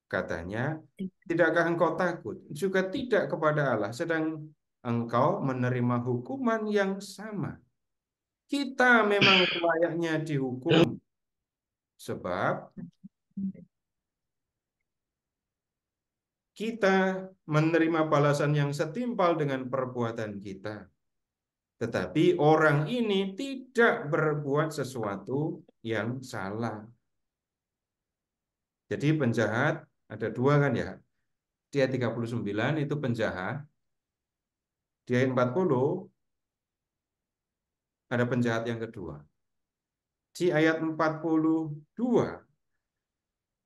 katanya, tidakkah engkau takut juga tidak kepada Allah, sedang engkau menerima hukuman yang sama? Kita memang layaknya dihukum, sebab kita menerima balasan yang setimpal dengan perbuatan kita. Tetapi orang ini tidak berbuat sesuatu yang salah. Jadi penjahat ada dua kan ya. Di ayat 39 itu penjahat. Di ayat 40 ada penjahat yang kedua. Di ayat 42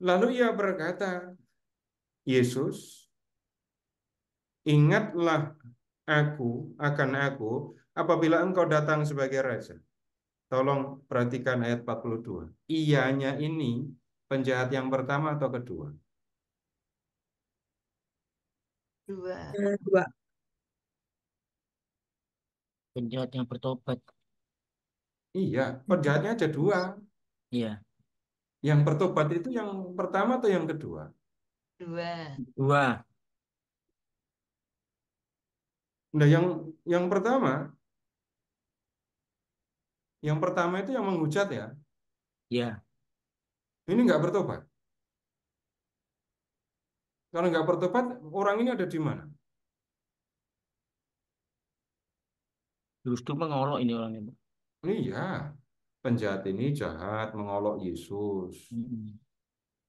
lalu ia berkata, Yesus, ingatlah akan aku apabila engkau datang sebagai raja. Tolong perhatikan ayat 42. Iyanya ini penjahat yang pertama atau kedua? Dua. Penjahat yang bertobat. Iya, penjahatnya ada dua. Iya, Yang bertobat itu yang pertama atau yang kedua? dua. Nah, yang pertama itu yang menghujat ya. Iya, Ini nggak bertobat. Kalau nggak bertobat, orang ini ada di mana? justru mengolok ini orangnya, Pak. Iya, penjahat ini jahat, mengolok Yesus. Mm-mm.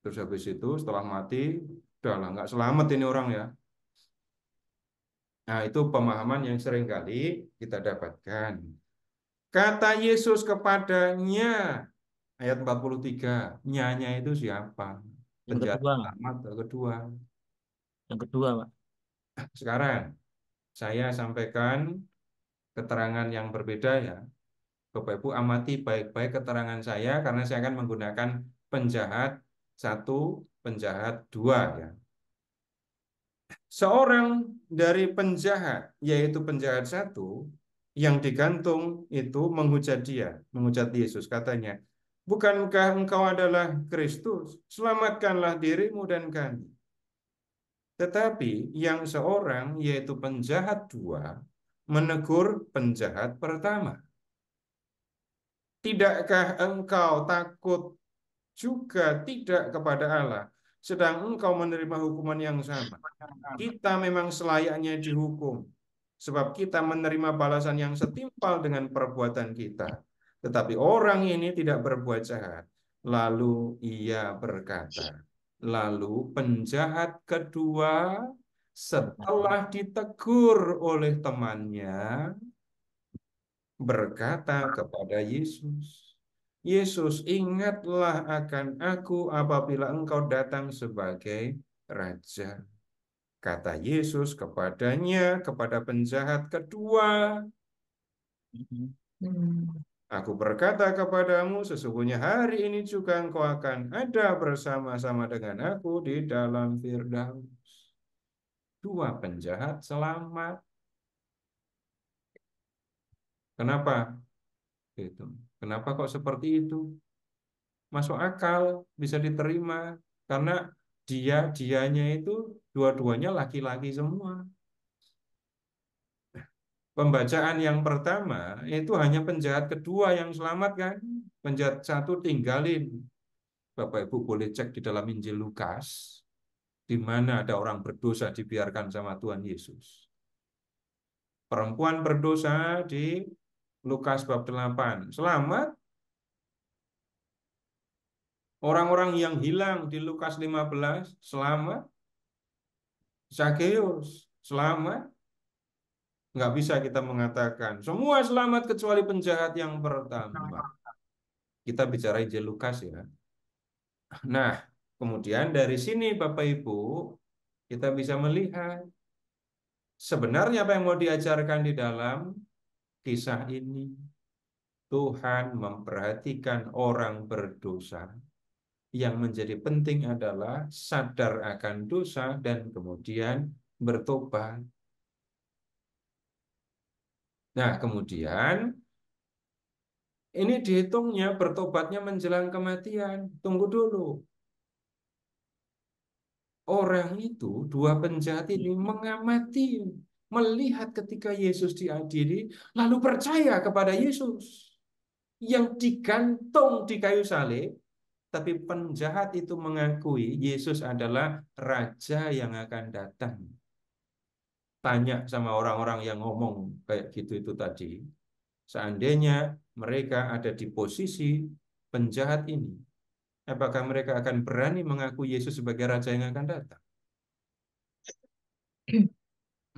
Terus habis itu setelah mati, udahlah nggak selamat ini orang ya. Nah, itu pemahaman yang sering kali kita dapatkan. Kata Yesus kepadanya, ayat 43, nyanya itu siapa? Yang Penjahat kedua, pertama atau kedua? yang kedua, Pak. Sekarang, saya sampaikan keterangan yang berbeda ya. Bapak Ibu amati baik-baik keterangan saya, karena saya akan menggunakan penjahat satu, penjahat dua ya. Seorang dari penjahat, yaitu penjahat satu, yang digantung itu menghujat dia, menghujat Yesus, katanya, bukankah engkau adalah Kristus? Selamatkanlah dirimu dan kami. Tetapi yang seorang, yaitu penjahat dua, menegur penjahat pertama. Tidakkah engkau takut juga tidak kepada Allah, sedang engkau menerima hukuman yang sama? Kita memang selayaknya dihukum, sebab kita menerima balasan yang setimpal dengan perbuatan kita. Tetapi orang ini tidak berbuat jahat. Lalu ia berkata, lalu penjahat kedua setelah ditegur oleh temannya berkata kepada Yesus, Yesus, ingatlah akan aku apabila engkau datang sebagai raja. Kata Yesus kepadanya, kepada penjahat kedua, Mm-mm. aku berkata kepadamu, sesungguhnya hari ini juga engkau akan ada bersama-sama dengan aku di dalam Firdaus. Dua penjahat selamat. Kenapa? Itu. Kenapa kok seperti itu? Masuk akal, bisa diterima. Karena dianya itu dua-duanya laki-laki semua. Pembacaan yang pertama itu hanya penjahat kedua yang selamat kan? Penjahat satu tinggalin. Bapak Ibu boleh cek di dalam Injil Lukas, di mana ada orang berdosa dibiarkan sama Tuhan Yesus. Perempuan berdosa di Lukas bab 8 selamat. Orang-orang yang hilang di Lukas 15 selamat. Zakeus selamat. Nggak bisa kita mengatakan semua selamat kecuali penjahat yang pertama. Kita bicara Injil Lukas ya. Nah, kemudian dari sini Bapak Ibu, kita bisa melihat sebenarnya apa yang mau diajarkan di dalam kisah ini. Tuhan memperhatikan orang berdosa. Yang menjadi penting adalah sadar akan dosa dan kemudian bertobat. Nah, kemudian ini dihitungnya bertobatnya menjelang kematian. Tunggu dulu. Orang itu, dua penjahat ini mengamati, melihat ketika Yesus diadili, lalu percaya kepada Yesus yang digantung di kayu salib, tapi penjahat itu mengakui Yesus adalah Raja yang akan datang. Tanya sama orang-orang yang ngomong kayak gitu itu tadi, seandainya mereka ada di posisi penjahat ini, apakah mereka akan berani mengaku Yesus sebagai Raja yang akan datang?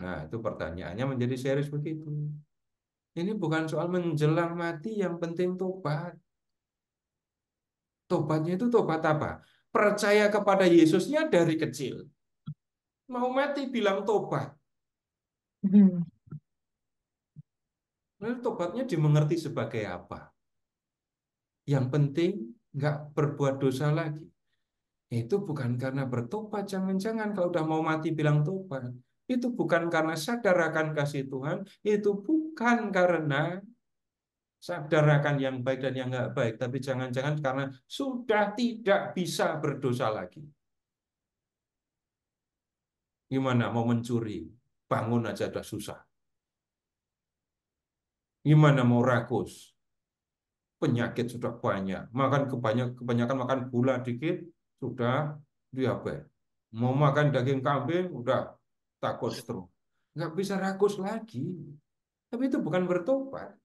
Nah, itu pertanyaannya menjadi serius begitu. Ini bukan soal menjelang mati, yang penting tobat. Tobatnya itu tobat apa? Percaya kepada Yesusnya dari kecil. Mau mati bilang tobat. Lalu tobatnya dimengerti sebagai apa? Yang penting nggak berbuat dosa lagi. Itu bukan karena bertobat, jangan-jangan kalau udah mau mati bilang tobat. Itu bukan karena sadar akan kasih Tuhan, itu bukan karena sadar akan yang baik dan yang nggak baik, tapi jangan-jangan karena sudah tidak bisa berdosa lagi. Gimana mau mencuri? Bangun aja udah susah. Gimana mau rakus? Penyakit sudah banyak. Kebanyakan makan gula dikit, sudah diabetes. Mau makan daging kambing, udah takut stroke. Nggak bisa rakus lagi. Tapi itu bukan bertobat.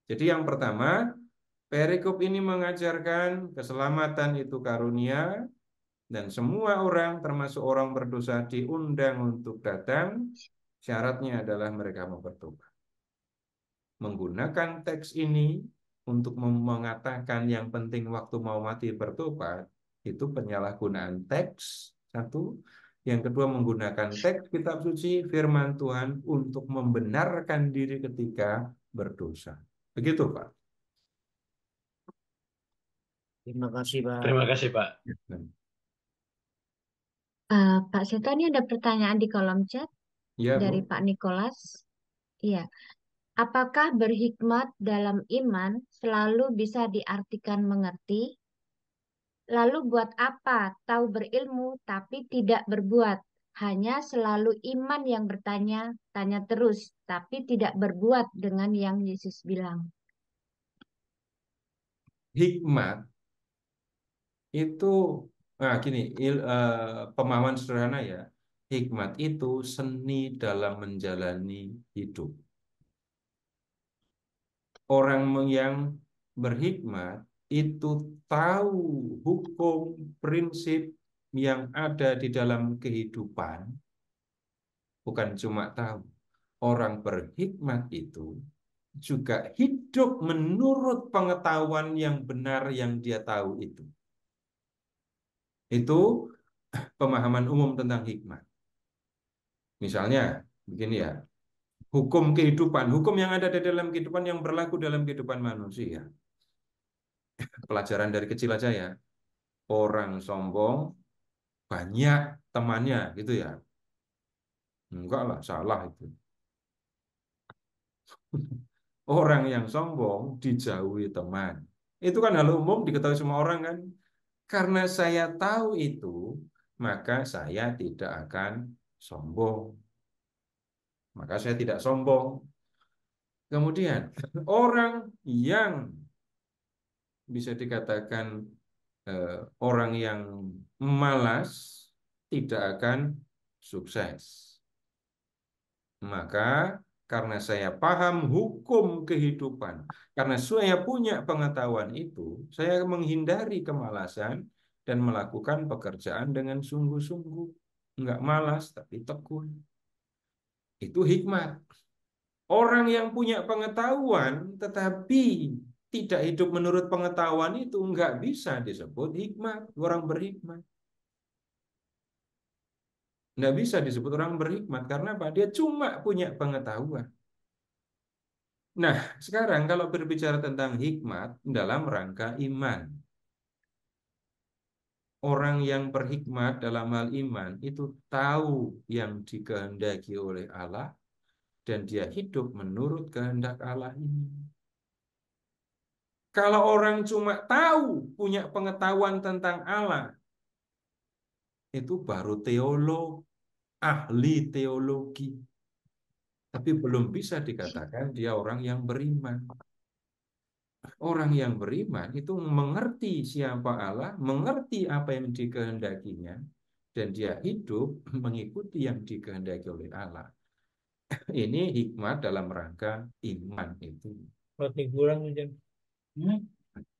Jadi yang pertama, perikop ini mengajarkan keselamatan itu karunia, dan semua orang, termasuk orang berdosa, diundang untuk datang. Syaratnya adalah mereka mau bertobat. Menggunakan teks ini untuk mengatakan yang penting waktu mau mati bertobat, itu penyalahgunaan teks, satu. Yang kedua, menggunakan teks kitab suci firman Tuhan untuk membenarkan diri ketika berdosa. Begitu, Pak. Terima kasih, Pak. Terima kasih, Pak. Pak Seto, ini ada pertanyaan di kolom chat Ya, dari Bu. Pak Nikolas. Iya. Apakah berhikmat dalam iman selalu bisa diartikan mengerti? Lalu buat apa tahu berilmu tapi tidak berbuat? Hanya selalu iman yang bertanya, tanya terus, tapi tidak berbuat dengan yang Yesus bilang. Hikmat itu, nah gini, pemahaman sederhana ya. Hikmat itu seni dalam menjalani hidup. Orang yang berhikmat itu tahu hukum, prinsip yang ada di dalam kehidupan. Bukan cuma tahu. Orang berhikmat itu juga hidup menurut pengetahuan yang benar yang dia tahu itu. Itu pemahaman umum tentang hikmat. Misalnya, begini ya, hukum kehidupan, hukum yang ada di dalam kehidupan yang berlaku dalam kehidupan manusia. Pelajaran dari kecil aja ya, orang sombong banyak temannya gitu ya. Enggak lah, salah itu. Orang yang sombong dijauhi teman. Itu kan hal umum diketahui semua orang kan. Karena saya tahu itu, maka saya tidak akan sombong. maka saya tidak sombong. Kemudian orang yang bisa dikatakan orang yang malas tidak akan sukses. Maka karena saya paham hukum kehidupan, karena saya punya pengetahuan itu, saya menghindari kemalasan dan melakukan pekerjaan dengan sungguh-sungguh. Enggak malas, tapi tekun. Itu hikmat. Orang yang punya pengetahuan tetapi tidak hidup menurut pengetahuan itu enggak bisa disebut hikmat, orang berhikmat. Enggak bisa disebut orang berhikmat karena apa? Dia cuma punya pengetahuan. Nah, sekarang kalau berbicara tentang hikmat dalam rangka iman. Orang yang berhikmat dalam hal iman itu tahu yang dikehendaki oleh Allah dan dia hidup menurut kehendak Allah ini. Kalau orang cuma tahu, punya pengetahuan tentang Allah, itu baru teolog, ahli teologi. Tapi belum bisa dikatakan dia orang yang beriman. Orang yang beriman itu mengerti siapa Allah, mengerti apa yang dikehendakinya, dan dia hidup mengikuti yang dikehendaki oleh Allah. Ini hikmat dalam rangka iman itu. Buat liburan Jen.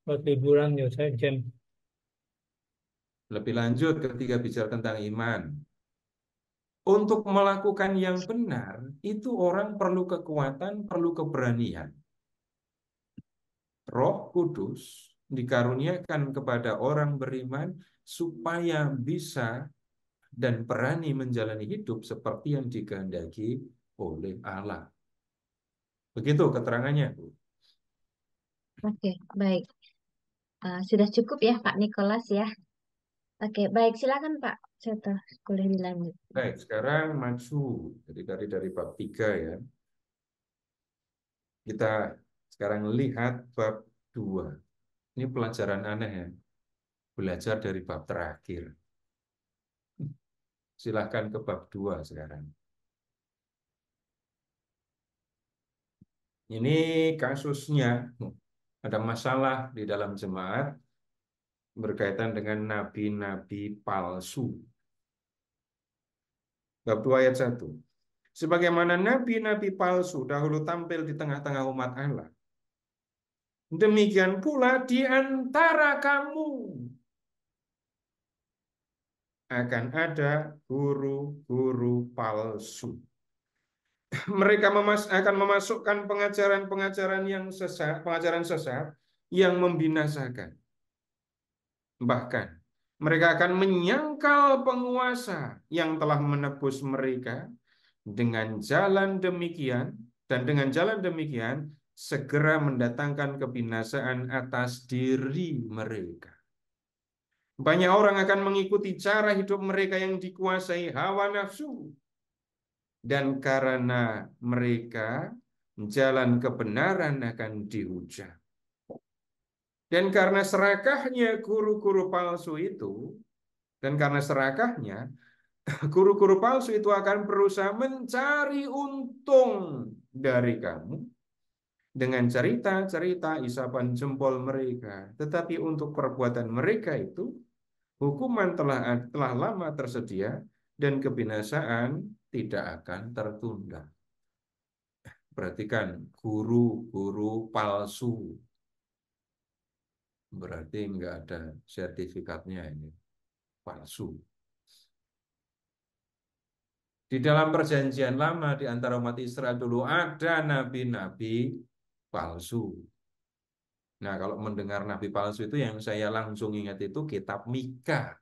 Buat liburan ya saya Jen. Lebih lanjut ketika bicara tentang iman. Untuk melakukan yang benar, itu orang perlu kekuatan, perlu keberanian. Roh Kudus dikaruniakan kepada orang beriman supaya bisa dan berani menjalani hidup seperti yang dikehendaki oleh Allah. Begitu keterangannya, Bu. Oke, baik. Sudah cukup ya Pak Nikolas ya. Oke, baik. Silakan Pak Seto. Boleh dilanjut. Baik, sekarang maju. Jadi dari bab 3 ya. Kita sekarang lihat bab 2. Ini pelajaran aneh ya. Belajar dari bab terakhir. Silahkan ke bab 2 sekarang. Ini kasusnya. Ada masalah di dalam jemaat berkaitan dengan nabi-nabi palsu. Bab 2 ayat 1. Sebagaimana nabi-nabi palsu dahulu tampil di tengah-tengah umat Allah, demikian pula di antara kamu akan ada guru-guru palsu. Mereka akan memasukkan pengajaran-pengajaran yang sesat, pengajaran sesat yang membinasakan. Bahkan mereka akan menyangkal penguasa yang telah menebus mereka dengan jalan demikian, dan dengan jalan demikian segera mendatangkan kebinasaan atas diri mereka. Banyak orang akan mengikuti cara hidup mereka yang dikuasai hawa nafsu. Dan karena mereka jalan kebenaran akan dihujat. Dan karena serakahnya guru-guru palsu itu, dan karena serakahnya, guru-guru palsu itu akan berusaha mencari untung dari kamu dengan cerita-cerita isapan jempol mereka. Tetapi untuk perbuatan mereka itu, hukuman telah lama tersedia dan kebinasaan tidak akan tertunda. Perhatikan, guru-guru palsu. Berarti enggak ada sertifikatnya ini. Palsu. Di dalam perjanjian lama di antara umat Israel dulu ada nabi-nabi palsu. Nah, kalau mendengar nabi palsu itu yang saya langsung ingat itu kitab Mika.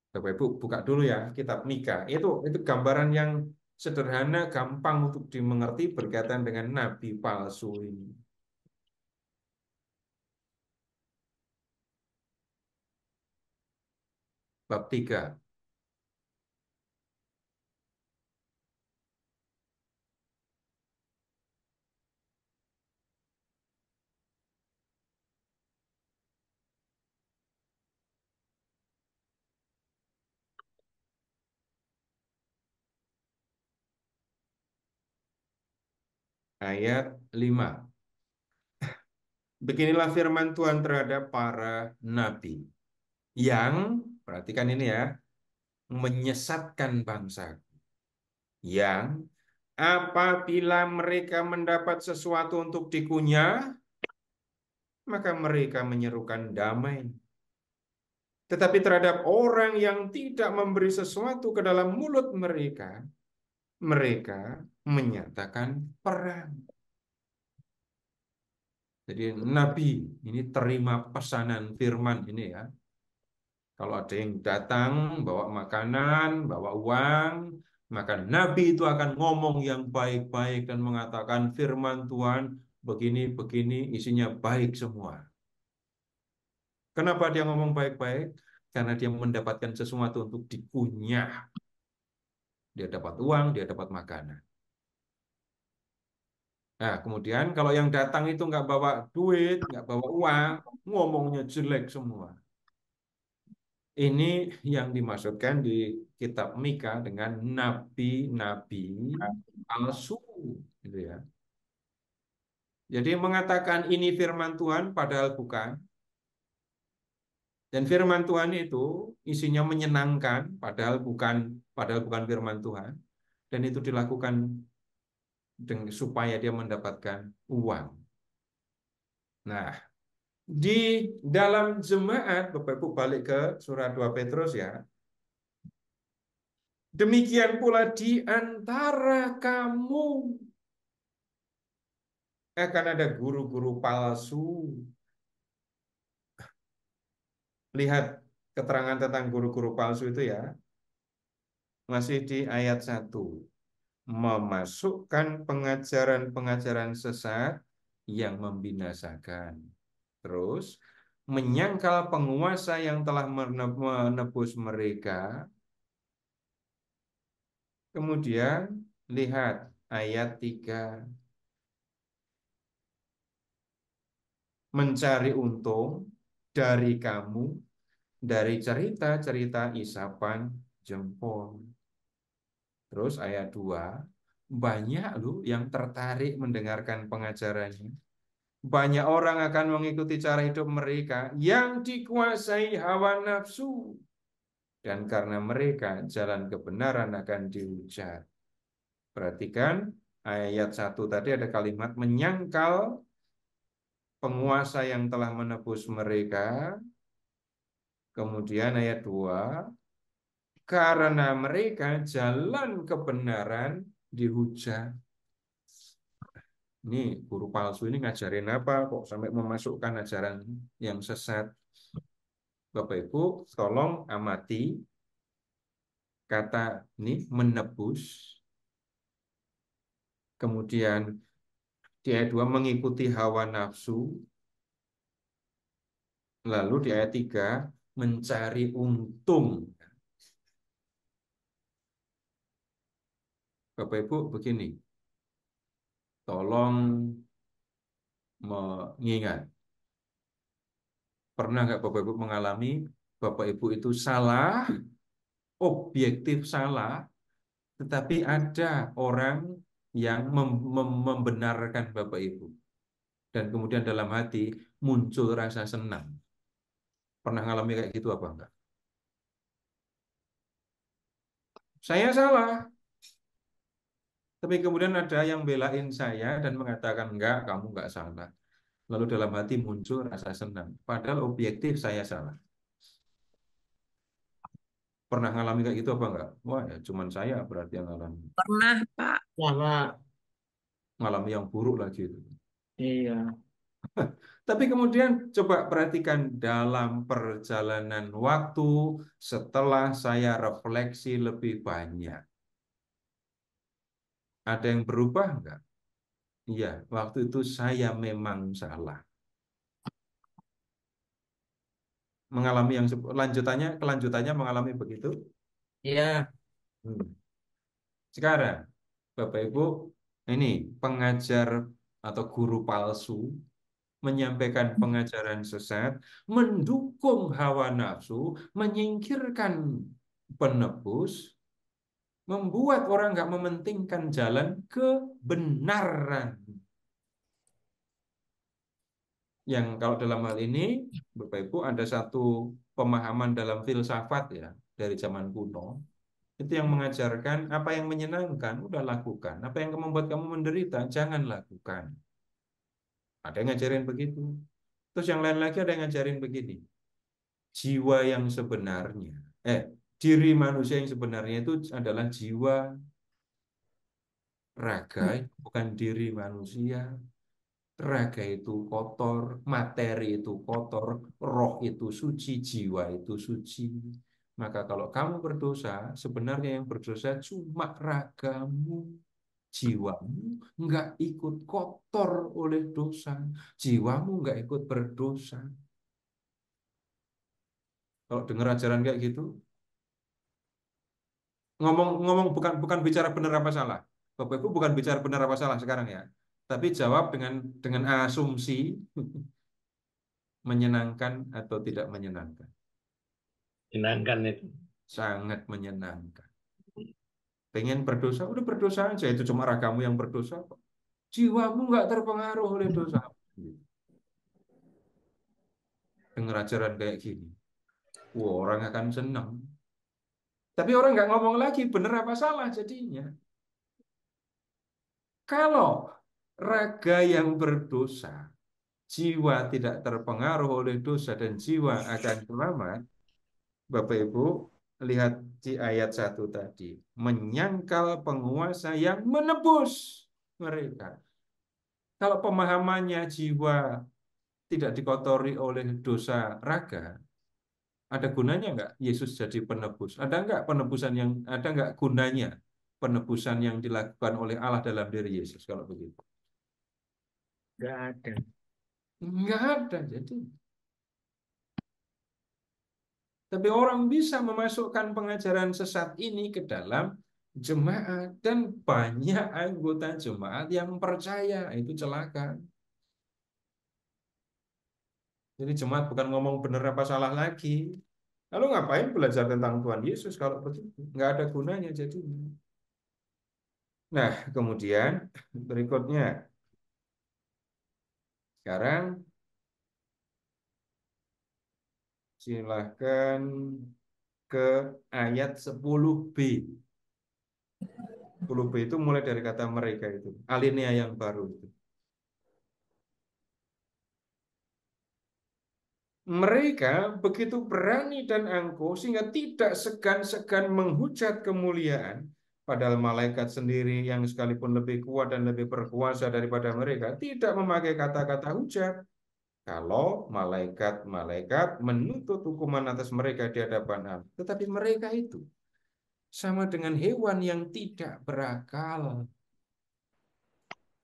Bapak Ibu buka dulu ya kitab Mika. Itu gambaran yang sederhana, gampang untuk dimengerti berkaitan dengan nabi palsu ini. Bab 3. ayat 5. Beginilah firman Tuhan terhadap para nabi yang, perhatikan ini ya, menyesatkan bangsa, yang apabila mereka mendapat sesuatu untuk dikunyah, maka mereka menyerukan damai. Tetapi terhadap orang yang tidak memberi sesuatu ke dalam mulut mereka, mereka menyatakan perang. Jadi Nabi ini terima pesanan firman ini ya. Kalau ada yang datang bawa makanan, bawa uang, maka Nabi itu akan ngomong yang baik-baik dan mengatakan firman Tuhan begini-begini, isinya baik semua. Kenapa dia ngomong baik-baik? Karena dia mendapatkan sesuatu untuk dikunyah. Dia dapat uang, dia dapat makanan. Nah, kemudian kalau yang datang itu nggak bawa duit, nggak bawa uang, ngomongnya jelek semua. Ini yang dimaksudkan di kitab Mika dengan nabi-nabi palsu, gitu ya. Jadi mengatakan ini firman Tuhan padahal bukan. Dan firman Tuhan itu isinya menyenangkan padahal bukan firman Tuhan. Dan itu dilakukan supaya dia mendapatkan uang. Nah, di dalam jemaat, Bapak Ibu balik ke surat 2 Petrus ya. Demikian pula di antara kamu akan ada guru-guru palsu. Lihat keterangan tentang guru-guru palsu itu ya. Masih di ayat 1. Memasukkan pengajaran-pengajaran sesat yang membinasakan. Terus, menyangkal penguasa yang telah menebus mereka. Kemudian, lihat ayat 3. Mencari untung dari kamu, dari cerita-cerita isapan jempol. Terus ayat 2, banyak loh yang tertarik mendengarkan pengajarannya. Banyak orang akan mengikuti cara hidup mereka yang dikuasai hawa nafsu. Dan karena mereka jalan kebenaran akan dihujat. Perhatikan ayat 1 tadi ada kalimat menyangkal penguasa yang telah menebus mereka. Kemudian ayat 2, karena mereka jalan kebenaran dihujat. Ini guru palsu ini ngajarin apa kok sampai memasukkan ajaran yang sesat? Bapak Ibu, tolong amati kata ini menebus. Kemudian di ayat 2 mengikuti hawa nafsu. Lalu di ayat 3 mencari untung. Bapak Ibu begini. Tolong mengingat. Pernah nggak Bapak Ibu mengalami Bapak Ibu itu salah, objektif salah, tetapi ada orang yang membenarkan Bapak Ibu. Dan kemudian dalam hati muncul rasa senang. Pernah ngalami kayak gitu apa enggak? Saya salah. Tapi kemudian ada yang belain saya dan mengatakan enggak, kamu enggak salah. Lalu dalam hati muncul rasa senang. Padahal objektif saya salah. Pernah ngalami kayak gitu apa enggak? Wah, ya cuman saya berarti yang ngalami. Pernah, Pak. Sama. Ngalami yang buruk lagi itu. Iya. Tapi kemudian coba perhatikan dalam perjalanan waktu setelah saya refleksi lebih banyak. Ada yang berubah enggak? Iya, waktu itu saya memang salah. Mengalami yang kelanjutannya mengalami begitu. Iya. Sekarang, Bapak Ibu, ini pengajar atau guru palsu menyampaikan pengajaran sesat, mendukung hawa nafsu, menyingkirkan penebus, membuat orang nggak mementingkan jalan kebenaran. Yang kalau dalam hal ini, Bapak Ibu, ada satu pemahaman dalam filsafat ya dari zaman kuno. Itu yang mengajarkan apa yang menyenangkan, udah lakukan. Apa yang membuat kamu menderita, jangan lakukan. Ada yang ngajarin begitu. Terus yang lain lagi ada yang ngajarin begini. Jiwa yang sebenarnya, diri manusia yang sebenarnya itu adalah jiwa, raga, bukan diri manusia. Raga itu kotor, materi itu kotor, roh itu suci, jiwa itu suci. Maka kalau kamu berdosa, sebenarnya yang berdosa cuma ragamu. Jiwamu nggak ikut kotor oleh dosa. Jiwamu nggak ikut berdosa. Kalau dengar ajaran kayak gitu, ngomong bukan bicara benar apa salah. Bapak Ibu bukan bicara benar apa salah sekarang ya. Tapi jawab dengan asumsi menyenangkan atau tidak menyenangkan. Menyenangkan itu. Sangat menyenangkan. Pengen berdosa, udah berdosa aja. Itu cuma ragamu yang berdosa kok. Jiwamu nggak terpengaruh oleh dosa. Dengar ajaran kayak gini. Wah, orang akan senang. Tapi orang nggak ngomong lagi benar apa salah jadinya. Kalau raga yang berdosa, jiwa tidak terpengaruh oleh dosa dan jiwa akan selamat, Bapak Ibu, lihat di ayat 1 tadi. Menyangkal penguasa yang menebus mereka. Kalau pemahamannya jiwa tidak dikotori oleh dosa raga, ada gunanya nggak Yesus jadi penebus? Ada nggak gunanya penebusan yang dilakukan oleh Allah dalam diri Yesus kalau begitu? Nggak ada. Nggak ada. Jadi, tapi orang bisa memasukkan pengajaran sesat ini ke dalam jemaat dan banyak anggota jemaat yang percaya. Itu celaka. Jadi jemaat bukan ngomong benar apa salah lagi. Lalu ngapain belajar tentang Tuhan Yesus kalau begitu? Nggak ada gunanya jadinya. Nah, kemudian berikutnya. Sekarang silahkan ke ayat 10b. 10b itu mulai dari kata mereka itu. Alinea yang baru itu. Mereka begitu berani dan angkuh sehingga tidak segan-segan menghujat kemuliaan. Padahal malaikat sendiri yang sekalipun lebih kuat dan lebih berkuasa daripada mereka tidak memakai kata-kata hujat. Kalau malaikat-malaikat menuntut hukuman atas mereka di hadapan Allah. Tetapi mereka itu sama dengan hewan yang tidak berakal.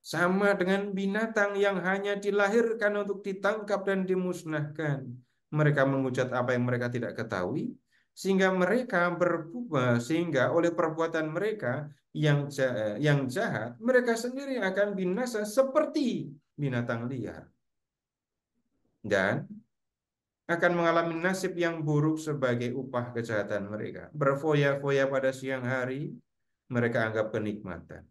Sama dengan binatang yang hanya dilahirkan untuk ditangkap dan dimusnahkan. Mereka menghujat apa yang mereka tidak ketahui, sehingga oleh perbuatan mereka yang jahat, mereka sendiri akan binasa seperti binatang liar. Dan akan mengalami nasib yang buruk sebagai upah kejahatan mereka. Berfoya-foya pada siang hari, mereka anggap kenikmatan.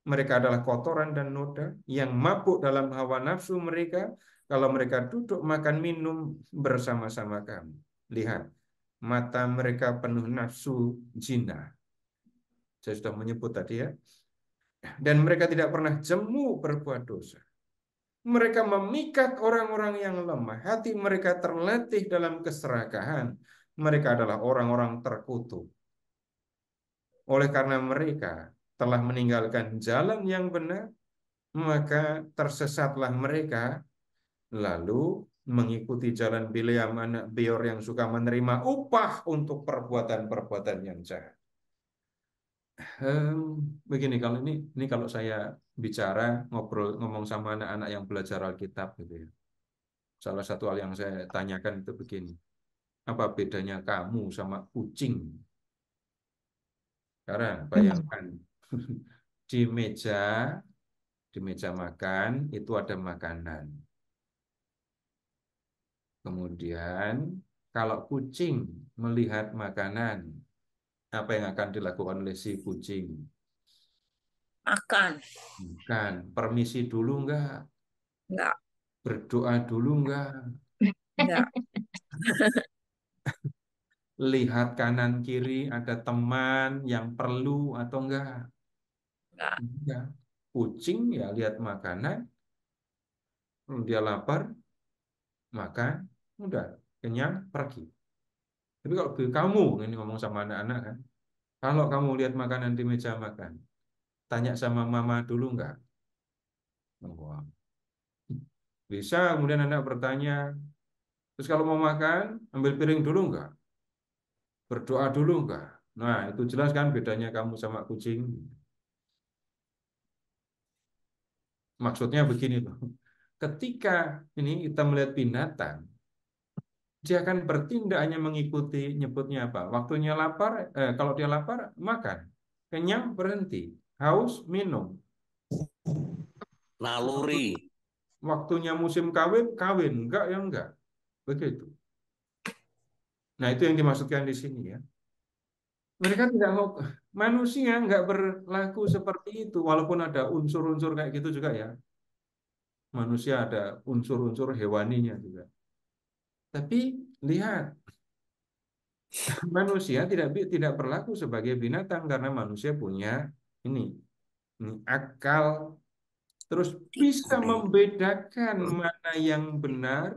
Mereka adalah kotoran dan noda yang mabuk dalam hawa nafsu mereka kalau mereka duduk makan minum bersama-sama kami. Lihat, mata mereka penuh nafsu zina. Saya sudah menyebut tadi ya. Dan mereka tidak pernah jemu berbuat dosa. Mereka memikat orang-orang yang lemah. Hati mereka terlatih dalam keserakahan. Mereka adalah orang-orang terkutuk. Oleh karena mereka telah meninggalkan jalan yang benar, maka tersesatlah mereka, lalu mengikuti jalan Bileam anak Beor yang suka menerima upah untuk perbuatan-perbuatan yang jahat. Begini, kalau saya bicara ngomong sama anak-anak yang belajar Alkitab gitu ya. Salah satu hal yang saya tanyakan itu begini. Apa bedanya kamu sama kucing? Sekarang bayangkan di meja makan itu ada makanan. Kemudian kalau kucing melihat makanan, Apa yang akan dilakukan oleh si kucing? Makan. Bukan. Permisi dulu enggak? Enggak. Berdoa dulu enggak? Enggak. Lihat kanan kiri ada teman yang perlu atau enggak? Enggak. Enggak. Kucing ya lihat makanan, dia lapar, makan, udah kenyang, pergi. Tapi kalau kamu, ini ngomong sama anak-anak kan, kalau kamu lihat makanan di meja makan, tanya sama mama dulu enggak? Wah. Bisa, kemudian anak bertanya, terus kalau mau makan, ambil piring dulu enggak? Berdoa dulu enggak? Nah, itu jelas kan bedanya kamu sama kucing. Maksudnya begini loh. Ketika ini kita melihat binatang, dia akan bertindak hanya mengikuti nyebutnya apa? Waktunya lapar, kalau dia lapar, makan. Kenyang, berhenti. Haus, minum. Naluri. Waktunya musim kawin, kawin. Enggak, ya enggak. Begitu. Nah, itu yang dimaksudkan di sini ya. Mereka tidak mau, manusia enggak berlaku seperti itu. Walaupun ada unsur-unsur kayak gitu juga ya. Manusia ada unsur-unsur hewaninya juga. Tapi lihat, manusia tidak berlaku sebagai binatang karena manusia punya ini akal, terus bisa membedakan mana yang benar,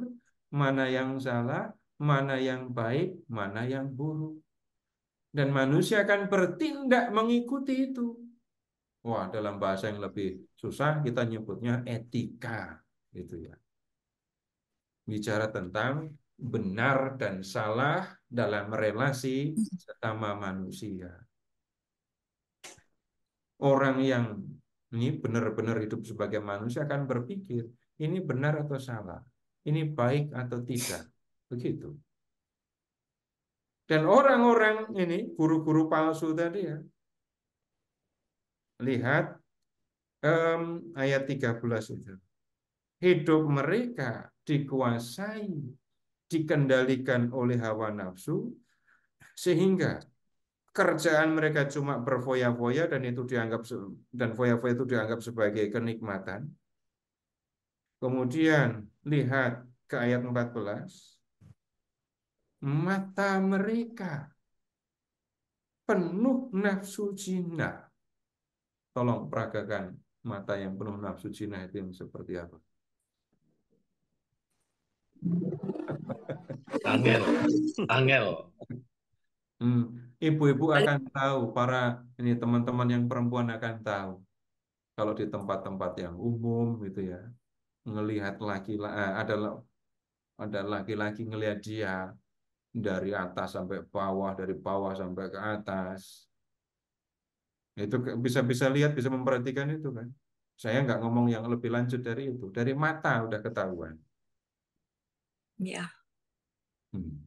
mana yang salah, mana yang baik, mana yang buruk. Dan manusia akan bertindak mengikuti itu. Wah, dalam bahasa yang lebih susah kita nyebutnya etika, gitu ya. Bicara tentang benar dan salah dalam relasi sesama manusia. Orang yang ini benar-benar hidup sebagai manusia akan berpikir, ini benar atau salah, ini baik atau tidak, begitu. Dan orang-orang ini, guru-guru palsu tadi ya, lihat ayat 13 itu. Hidup mereka dikuasai, dikendalikan oleh hawa nafsu, sehingga kerjaan mereka cuma berfoya-foya dan itu dianggap dan foya-foya itu dianggap sebagai kenikmatan. Kemudian lihat ke ayat 14. Mata mereka penuh nafsu zina. Tolong peragakan mata yang penuh nafsu zina itu yang seperti apa? Angel, angel. Ibu-ibu akan tahu, para ini teman-teman yang perempuan akan tahu. Kalau di tempat-tempat yang umum gitu ya, ngelihat ada laki-laki ngelihat dia dari atas sampai bawah, dari bawah sampai ke atas. Itu bisa lihat, bisa memperhatikan itu kan. Saya nggak ngomong yang lebih lanjut dari itu. Dari mata udah ketahuan. Ya.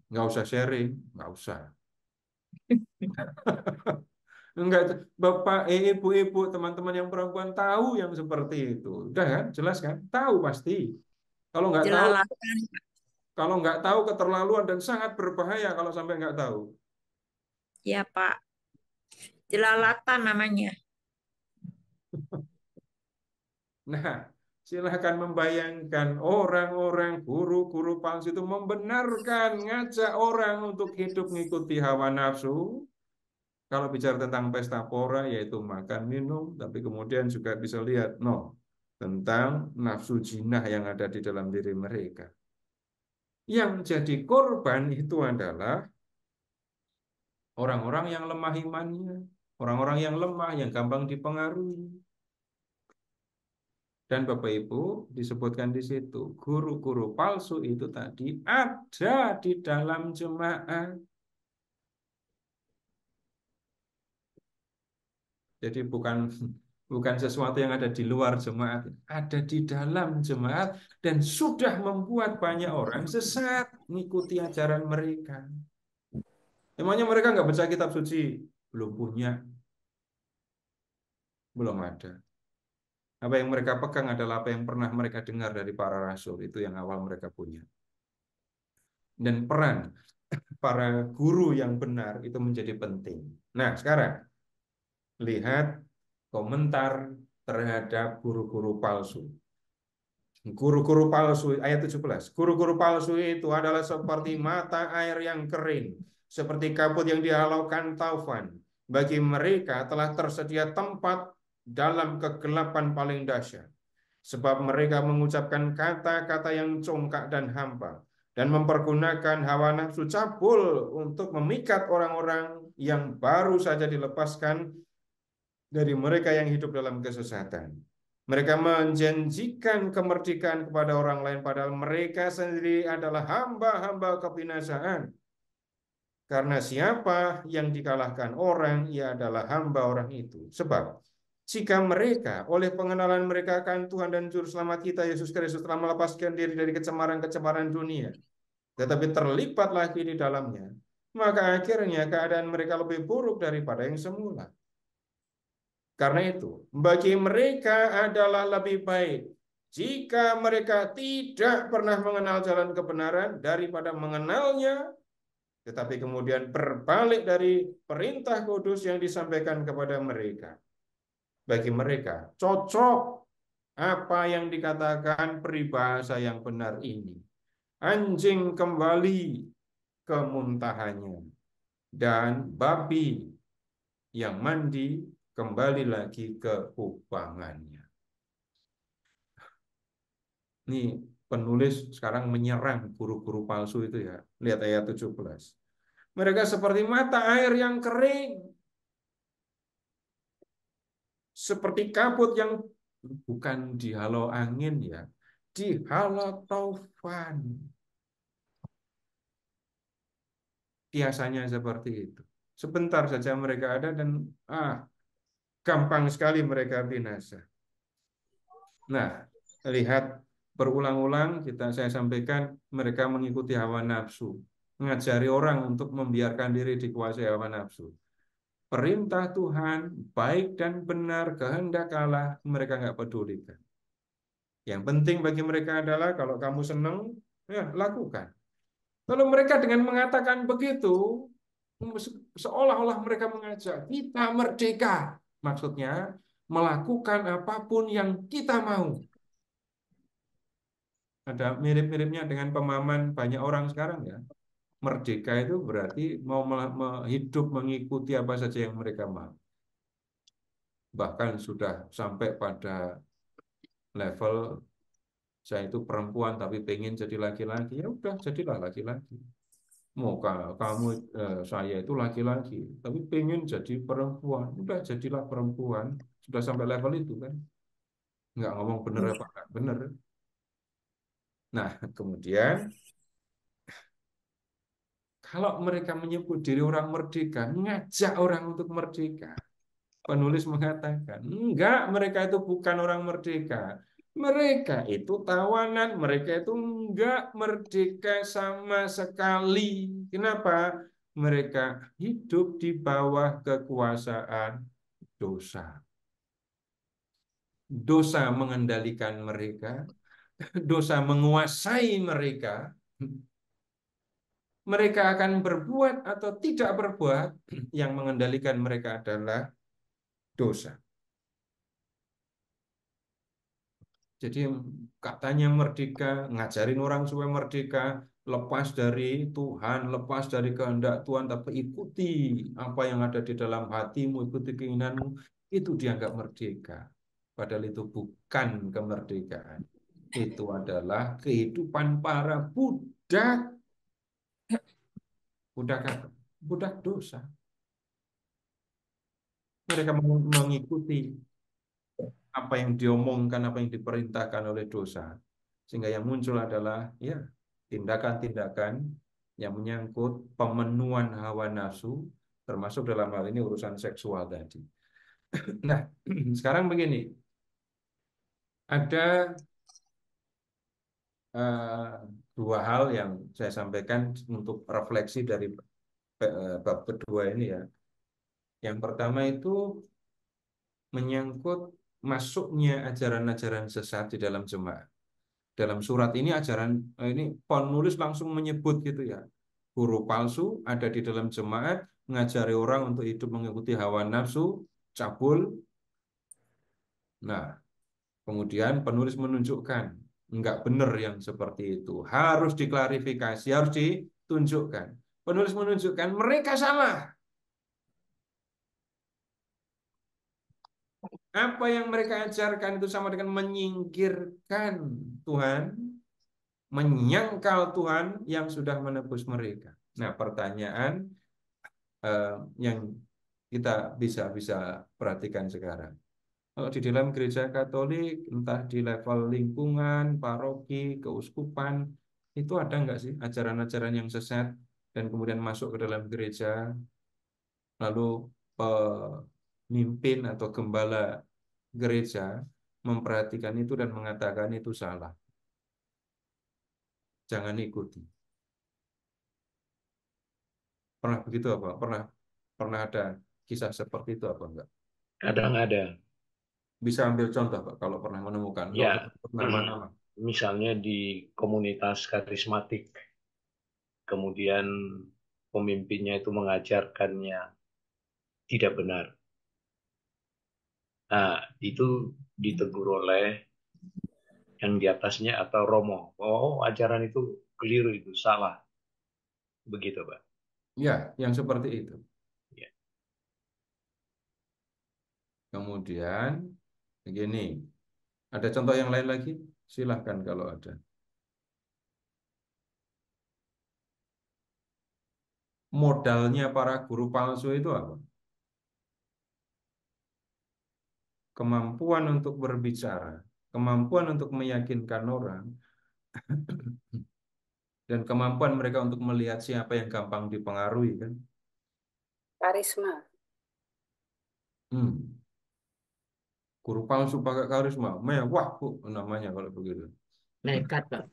Nggak usah sharing, nggak usah. Enggak, Bapak, ibu-ibu, teman-teman yang perempuan tahu yang seperti itu. Udah kan, jelas kan? Tahu pasti. Kalau nggak tahu, Jelalatan. kalau nggak tahu keterlaluan dan sangat berbahaya kalau sampai nggak tahu. Ya, Pak. Jelalatan namanya. Nah, silahkan membayangkan orang-orang guru-guru palsu itu membenarkan, ngajak orang untuk hidup mengikuti hawa nafsu. Kalau bicara tentang pesta pora, yaitu makan minum, tapi kemudian juga bisa lihat, tentang nafsu jinah yang ada di dalam diri mereka. Yang jadi korban itu adalah orang-orang yang lemah imannya, orang-orang yang lemah, yang gampang dipengaruhi. Dan Bapak Ibu disebutkan di situ, guru-guru palsu itu tadi ada di dalam jemaat. Jadi bukan sesuatu yang ada di luar jemaat, ada di dalam jemaat dan sudah membuat banyak orang sesat mengikuti ajaran mereka. Emangnya mereka nggak baca kitab suci? Belum punya, belum ada. Apa yang mereka pegang adalah apa yang pernah mereka dengar dari para rasul, itu yang awal mereka punya. Dan peran para guru yang benar itu menjadi penting. Nah, sekarang lihat komentar terhadap guru-guru palsu. Guru-guru palsu, ayat 17. Guru-guru palsu itu adalah seperti mata air yang kering, seperti kabut yang dihalaukan taufan. Bagi mereka telah tersedia tempat dalam kegelapan paling dahsyat. Sebab mereka mengucapkan kata-kata yang congkak dan hampa, dan mempergunakan hawa nafsu cabul untuk memikat orang-orang yang baru saja dilepaskan dari mereka yang hidup dalam kesesatan. Mereka menjanjikan kemerdekaan kepada orang lain, padahal mereka sendiri adalah hamba-hamba kebinasaan. Karena siapa yang dikalahkan orang, ia adalah hamba orang itu. Sebab jika mereka oleh pengenalan mereka akan Tuhan dan Juru Selamat kita Yesus Kristus telah melepaskan diri dari kecemaran-kecemaran dunia, tetapi terlibat lagi di dalamnya, maka akhirnya keadaan mereka lebih buruk daripada yang semula. Karena itu, bagi mereka adalah lebih baik jika mereka tidak pernah mengenal jalan kebenaran daripada mengenalnya, tetapi kemudian berbalik dari perintah kudus yang disampaikan kepada mereka. Bagi mereka, cocok apa yang dikatakan peribahasa yang benar ini. Anjing kembali ke muntahannya, dan babi yang mandi kembali lagi ke kubangannya. Ini penulis sekarang menyerang guru-guru palsu itu ya. Lihat ayat 17. Mereka seperti mata air yang kering, seperti kabut yang bukan dihalau angin ya, dihalau taufan. Biasanya seperti itu. Sebentar saja mereka ada dan gampang sekali mereka binasa. Nah, lihat berulang-ulang saya sampaikan mereka mengikuti hawa nafsu, mengajari orang untuk membiarkan diri dikuasai hawa nafsu. Perintah Tuhan baik dan benar, kehendak Allah mereka nggak pedulikan. Yang penting bagi mereka adalah kalau kamu senang, ya lakukan. Lalu mereka dengan mengatakan begitu, seolah-olah mereka mengajak kita merdeka. Maksudnya melakukan apapun yang kita mau. Ada mirip-miripnya dengan pemahaman banyak orang sekarang ya. Merdeka itu berarti mau hidup mengikuti apa saja yang mereka mau. Bahkan sudah sampai pada level saya itu perempuan tapi pengen jadi laki-laki, ya udah jadilah laki-laki. Mau kamu saya itu laki-laki tapi pengen jadi perempuan, udah jadilah perempuan. Sudah sampai level itu kan, nggak ngomong bener apa nggak bener. Nah kemudian kalau mereka menyebut diri orang merdeka, ngajak orang untuk merdeka, penulis mengatakan enggak, mereka itu bukan orang merdeka. Mereka itu tawanan, mereka itu enggak merdeka sama sekali. Kenapa? Mereka hidup di bawah kekuasaan dosa. Dosa mengendalikan mereka, dosa menguasai mereka. Mereka akan berbuat atau tidak berbuat, yang mengendalikan mereka adalah dosa. Jadi katanya merdeka, ngajarin orang supaya merdeka, lepas dari Tuhan, lepas dari kehendak Tuhan, tapi ikuti apa yang ada di dalam hatimu, ikuti keinginanmu, itu dianggap merdeka. Padahal itu bukan kemerdekaan. Itu adalah kehidupan para budak. Budak apa? Budak dosa. Mereka mengikuti apa yang diomongkan, apa yang diperintahkan oleh dosa. Sehingga yang muncul adalah ya tindakan-tindakan yang menyangkut pemenuhan hawa nafsu, termasuk dalam hal ini urusan seksual tadi. Nah, sekarang begini. Ada dua hal yang saya sampaikan untuk refleksi dari bab kedua ini ya. Yang pertama itu menyangkut masuknya ajaran-ajaran sesat di dalam jemaat. Dalam surat ini ajaran ini penulis langsung menyebut gitu ya. guru palsu ada di dalam jemaat, mengajari orang untuk hidup mengikuti hawa nafsu, cabul. Nah, kemudian penulis menunjukkan enggak benar yang seperti itu. Harus diklarifikasi, harus ditunjukkan. Penulis menunjukkan mereka salah. Apa yang mereka ajarkan itu sama dengan menyingkirkan Tuhan, menyangkal Tuhan yang sudah menebus mereka. Nah, pertanyaan yang kita bisa perhatikan sekarang. Kalau di dalam gereja Katolik, entah di level lingkungan, paroki, keuskupan, itu ada nggak sih ajaran-ajaran yang sesat dan kemudian masuk ke dalam gereja, lalu pemimpin atau gembala gereja memperhatikan itu dan mengatakan itu salah. Jangan ikuti. Pernah begitu apa? Pernah ada kisah seperti itu apa enggak? Kadang ada. Bisa ambil contoh Pak kalau pernah menemukan. Enggak usah Ya, sebut nama-nama. misalnya di komunitas karismatik, kemudian pemimpinnya itu mengajarkannya tidak benar. Nah, itu ditegur oleh yang di atasnya atau romo. Oh, ajaran itu keliru, itu salah. Begitu, Pak. Ya, yang seperti itu. Ya. Kemudian begini. Ada contoh yang lain lagi? Silahkan kalau ada. Modalnya para guru palsu itu apa? Kemampuan untuk berbicara, kemampuan untuk meyakinkan orang, dan kemampuan mereka untuk melihat siapa yang gampang dipengaruhi kan? Karisma. Guru palsu pakai karisma, mewah Bu namanya kalau begitu. Nekat, Pak.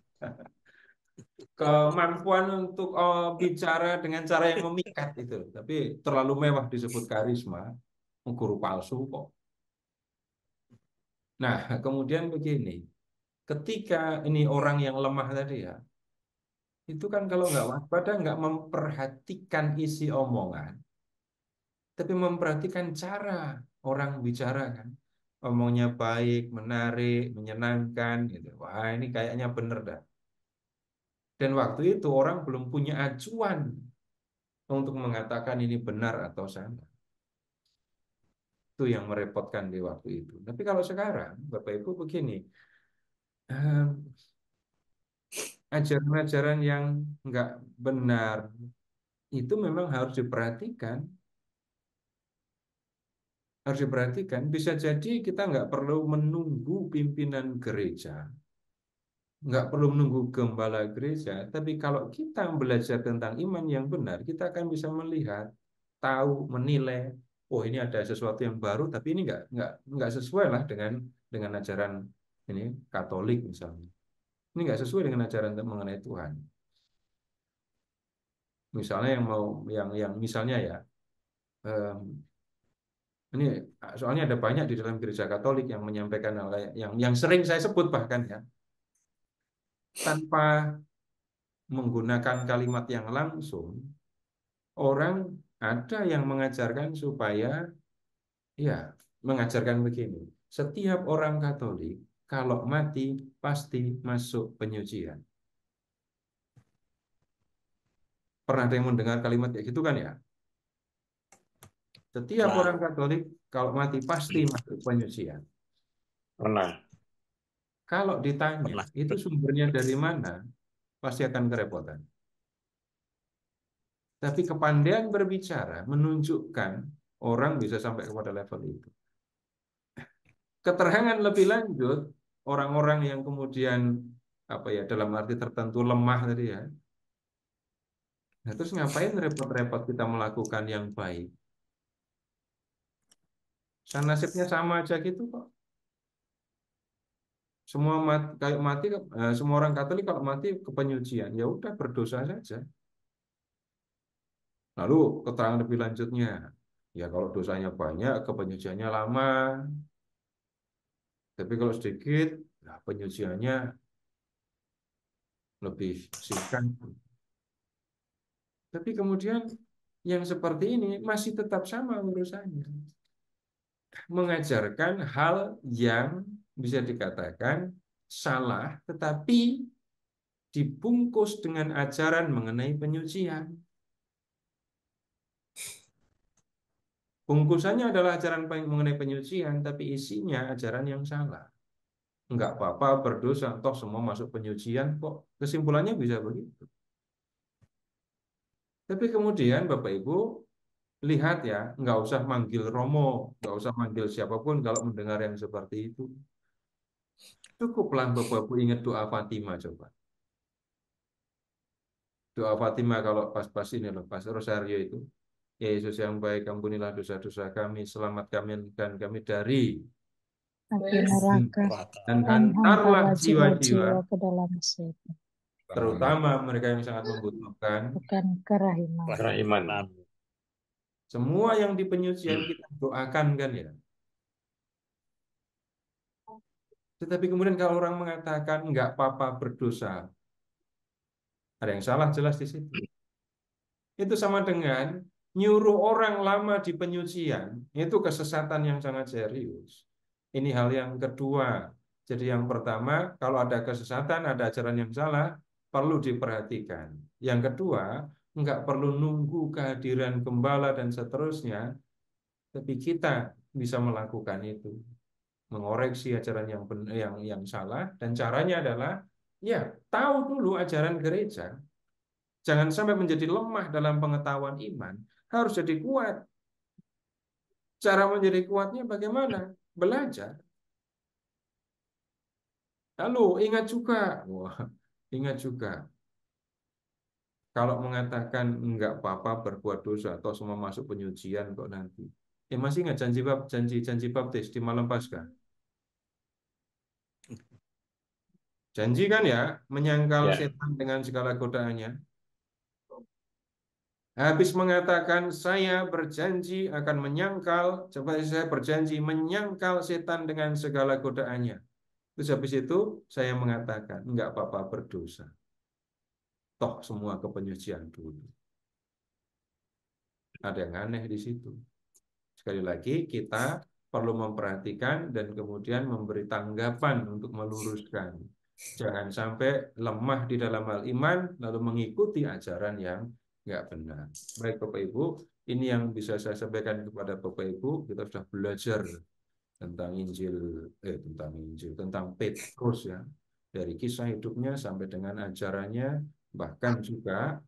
Kemampuan untuk bicara dengan cara yang memikat itu, tapi terlalu mewah disebut karisma, guru palsu kok. Nah, kemudian begini, ketika ini orang yang lemah tadi ya, itu kan kalau nggak waspada, nggak memperhatikan isi omongan, tapi memperhatikan cara orang bicara kan. Omongnya baik, menarik, menyenangkan, gitu. Wah, ini kayaknya bener dah. Dan waktu itu orang belum punya acuan untuk mengatakan ini benar atau salah. Itu yang merepotkan di waktu itu. Tapi kalau sekarang, Bapak Ibu begini, ajaran-ajaran yang nggak benar itu memang harus diperhatikan. Harus diperhatikan. Bisa jadi kita nggak perlu menunggu pimpinan gereja, nggak perlu menunggu gembala gereja. Tapi kalau kita belajar tentang iman yang benar, kita akan bisa melihat, tahu, menilai. Oh, ini ada sesuatu yang baru, tapi ini nggak sesuai lah dengan ajaran ini Katolik misalnya. Ini nggak sesuai dengan ajaran mengenai Tuhan. Misalnya yang misalnya ya, ini soalnya ada banyak di dalam gereja Katolik yang menyampaikan hal yang sering saya sebut bahkan ya, tanpa menggunakan kalimat yang langsung, orang ada yang mengajarkan supaya ya mengajarkan begini. Setiap orang Katolik kalau mati pasti masuk penyucian. Pernah ada yang mendengar kalimat kayak gitu kan ya? Setiap Pernah. orang Katolik kalau mati pasti masuk penyucian. Pernah. Kalau ditanya Pernah. itu sumbernya dari mana, pasti akan kerepotan. Tapi kepandaian berbicara menunjukkan orang bisa sampai kepada level itu. Keterangan lebih lanjut, orang-orang yang kemudian apa ya dalam arti tertentu lemah tadi ya. Nah, terus ngapain repot-repot kita melakukan yang baik? Nasibnya sama aja gitu kok. Semua mati, semua orang Katolik kalau mati ke penyucian, ya udah berdosa saja. Lalu keterangan lebih lanjutnya, ya kalau dosanya banyak, kepenyuciannya lama. Tapi kalau sedikit, nah penyuciannya lebih singkat. Tapi kemudian yang seperti ini masih tetap sama urusannya. Mengajarkan hal yang bisa dikatakan salah, tetapi dibungkus dengan ajaran mengenai penyucian. Bungkusannya adalah ajaran mengenai penyucian, tapi isinya ajaran yang salah. Enggak apa-apa berdosa, toh semua masuk penyucian kok. Kesimpulannya bisa begitu. Tapi kemudian Bapak Ibu lihat ya, nggak usah manggil Romo, nggak usah manggil siapapun kalau mendengar yang seperti itu. Cukuplah Bapak Ibu ingat doa Fatimah coba. Doa Fatimah kalau pas-pas ini loh, pas Rosario itu. Ya Yesus yang baik, ampunilah dosa-dosa kami, selamatkan kami dari api neraka dan dan hantarlah hantarlah jiwa-jiwa jiwa-jiwa, ke dalam setan, terutama mereka yang sangat membutuhkan. bukan kerahiman. Kerahiman. Semua yang di penyucian kita doakan kan ya. Tetapi kemudian kalau orang mengatakan nggak apa-apa berdosa, ada yang salah jelas di situ. Itu sama dengan nyuruh orang lama di penyucian, itu kesesatan yang sangat serius. Ini hal yang kedua. Jadi yang pertama, kalau ada kesesatan, ada ajaran yang salah, perlu diperhatikan. Yang kedua, nggak perlu nunggu kehadiran gembala dan seterusnya, tapi kita bisa melakukan itu, mengoreksi ajaran yang salah, dan caranya adalah ya tahu dulu ajaran gereja. Jangan sampai menjadi lemah dalam pengetahuan iman, harus jadi kuat. Cara menjadi kuatnya bagaimana? Belajar. Lalu ingat juga, ingat juga, kalau mengatakan enggak apa-apa berbuat dosa atau semua masuk penyucian kok nanti. Masih ingat janji baptis di malam Paskah? Janji kan ya, menyangkal setan dengan segala godaannya. Habis mengatakan saya berjanji akan menyangkal, saya berjanji menyangkal setan dengan segala godaannya. Terus habis itu saya mengatakan enggak apa-apa berdosa. Toh semua ke penyucian dulu. Ada yang aneh di situ. Sekali lagi kita perlu memperhatikan dan kemudian memberi tanggapan untuk meluruskan. Jangan sampai lemah di dalam hal iman lalu mengikuti ajaran yang nggak benar. Baik Bapak Ibu, ini yang bisa saya sampaikan kepada Bapak Ibu. Kita sudah belajar tentang tentang Petrus ya, dari kisah hidupnya sampai dengan ajarannya, bahkan juga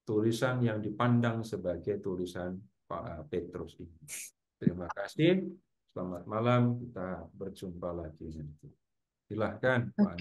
tulisan yang dipandang sebagai tulisan Pak Petrus ini. Terima kasih. Selamat malam. Kita berjumpa lagi nanti. Silahkan Pak.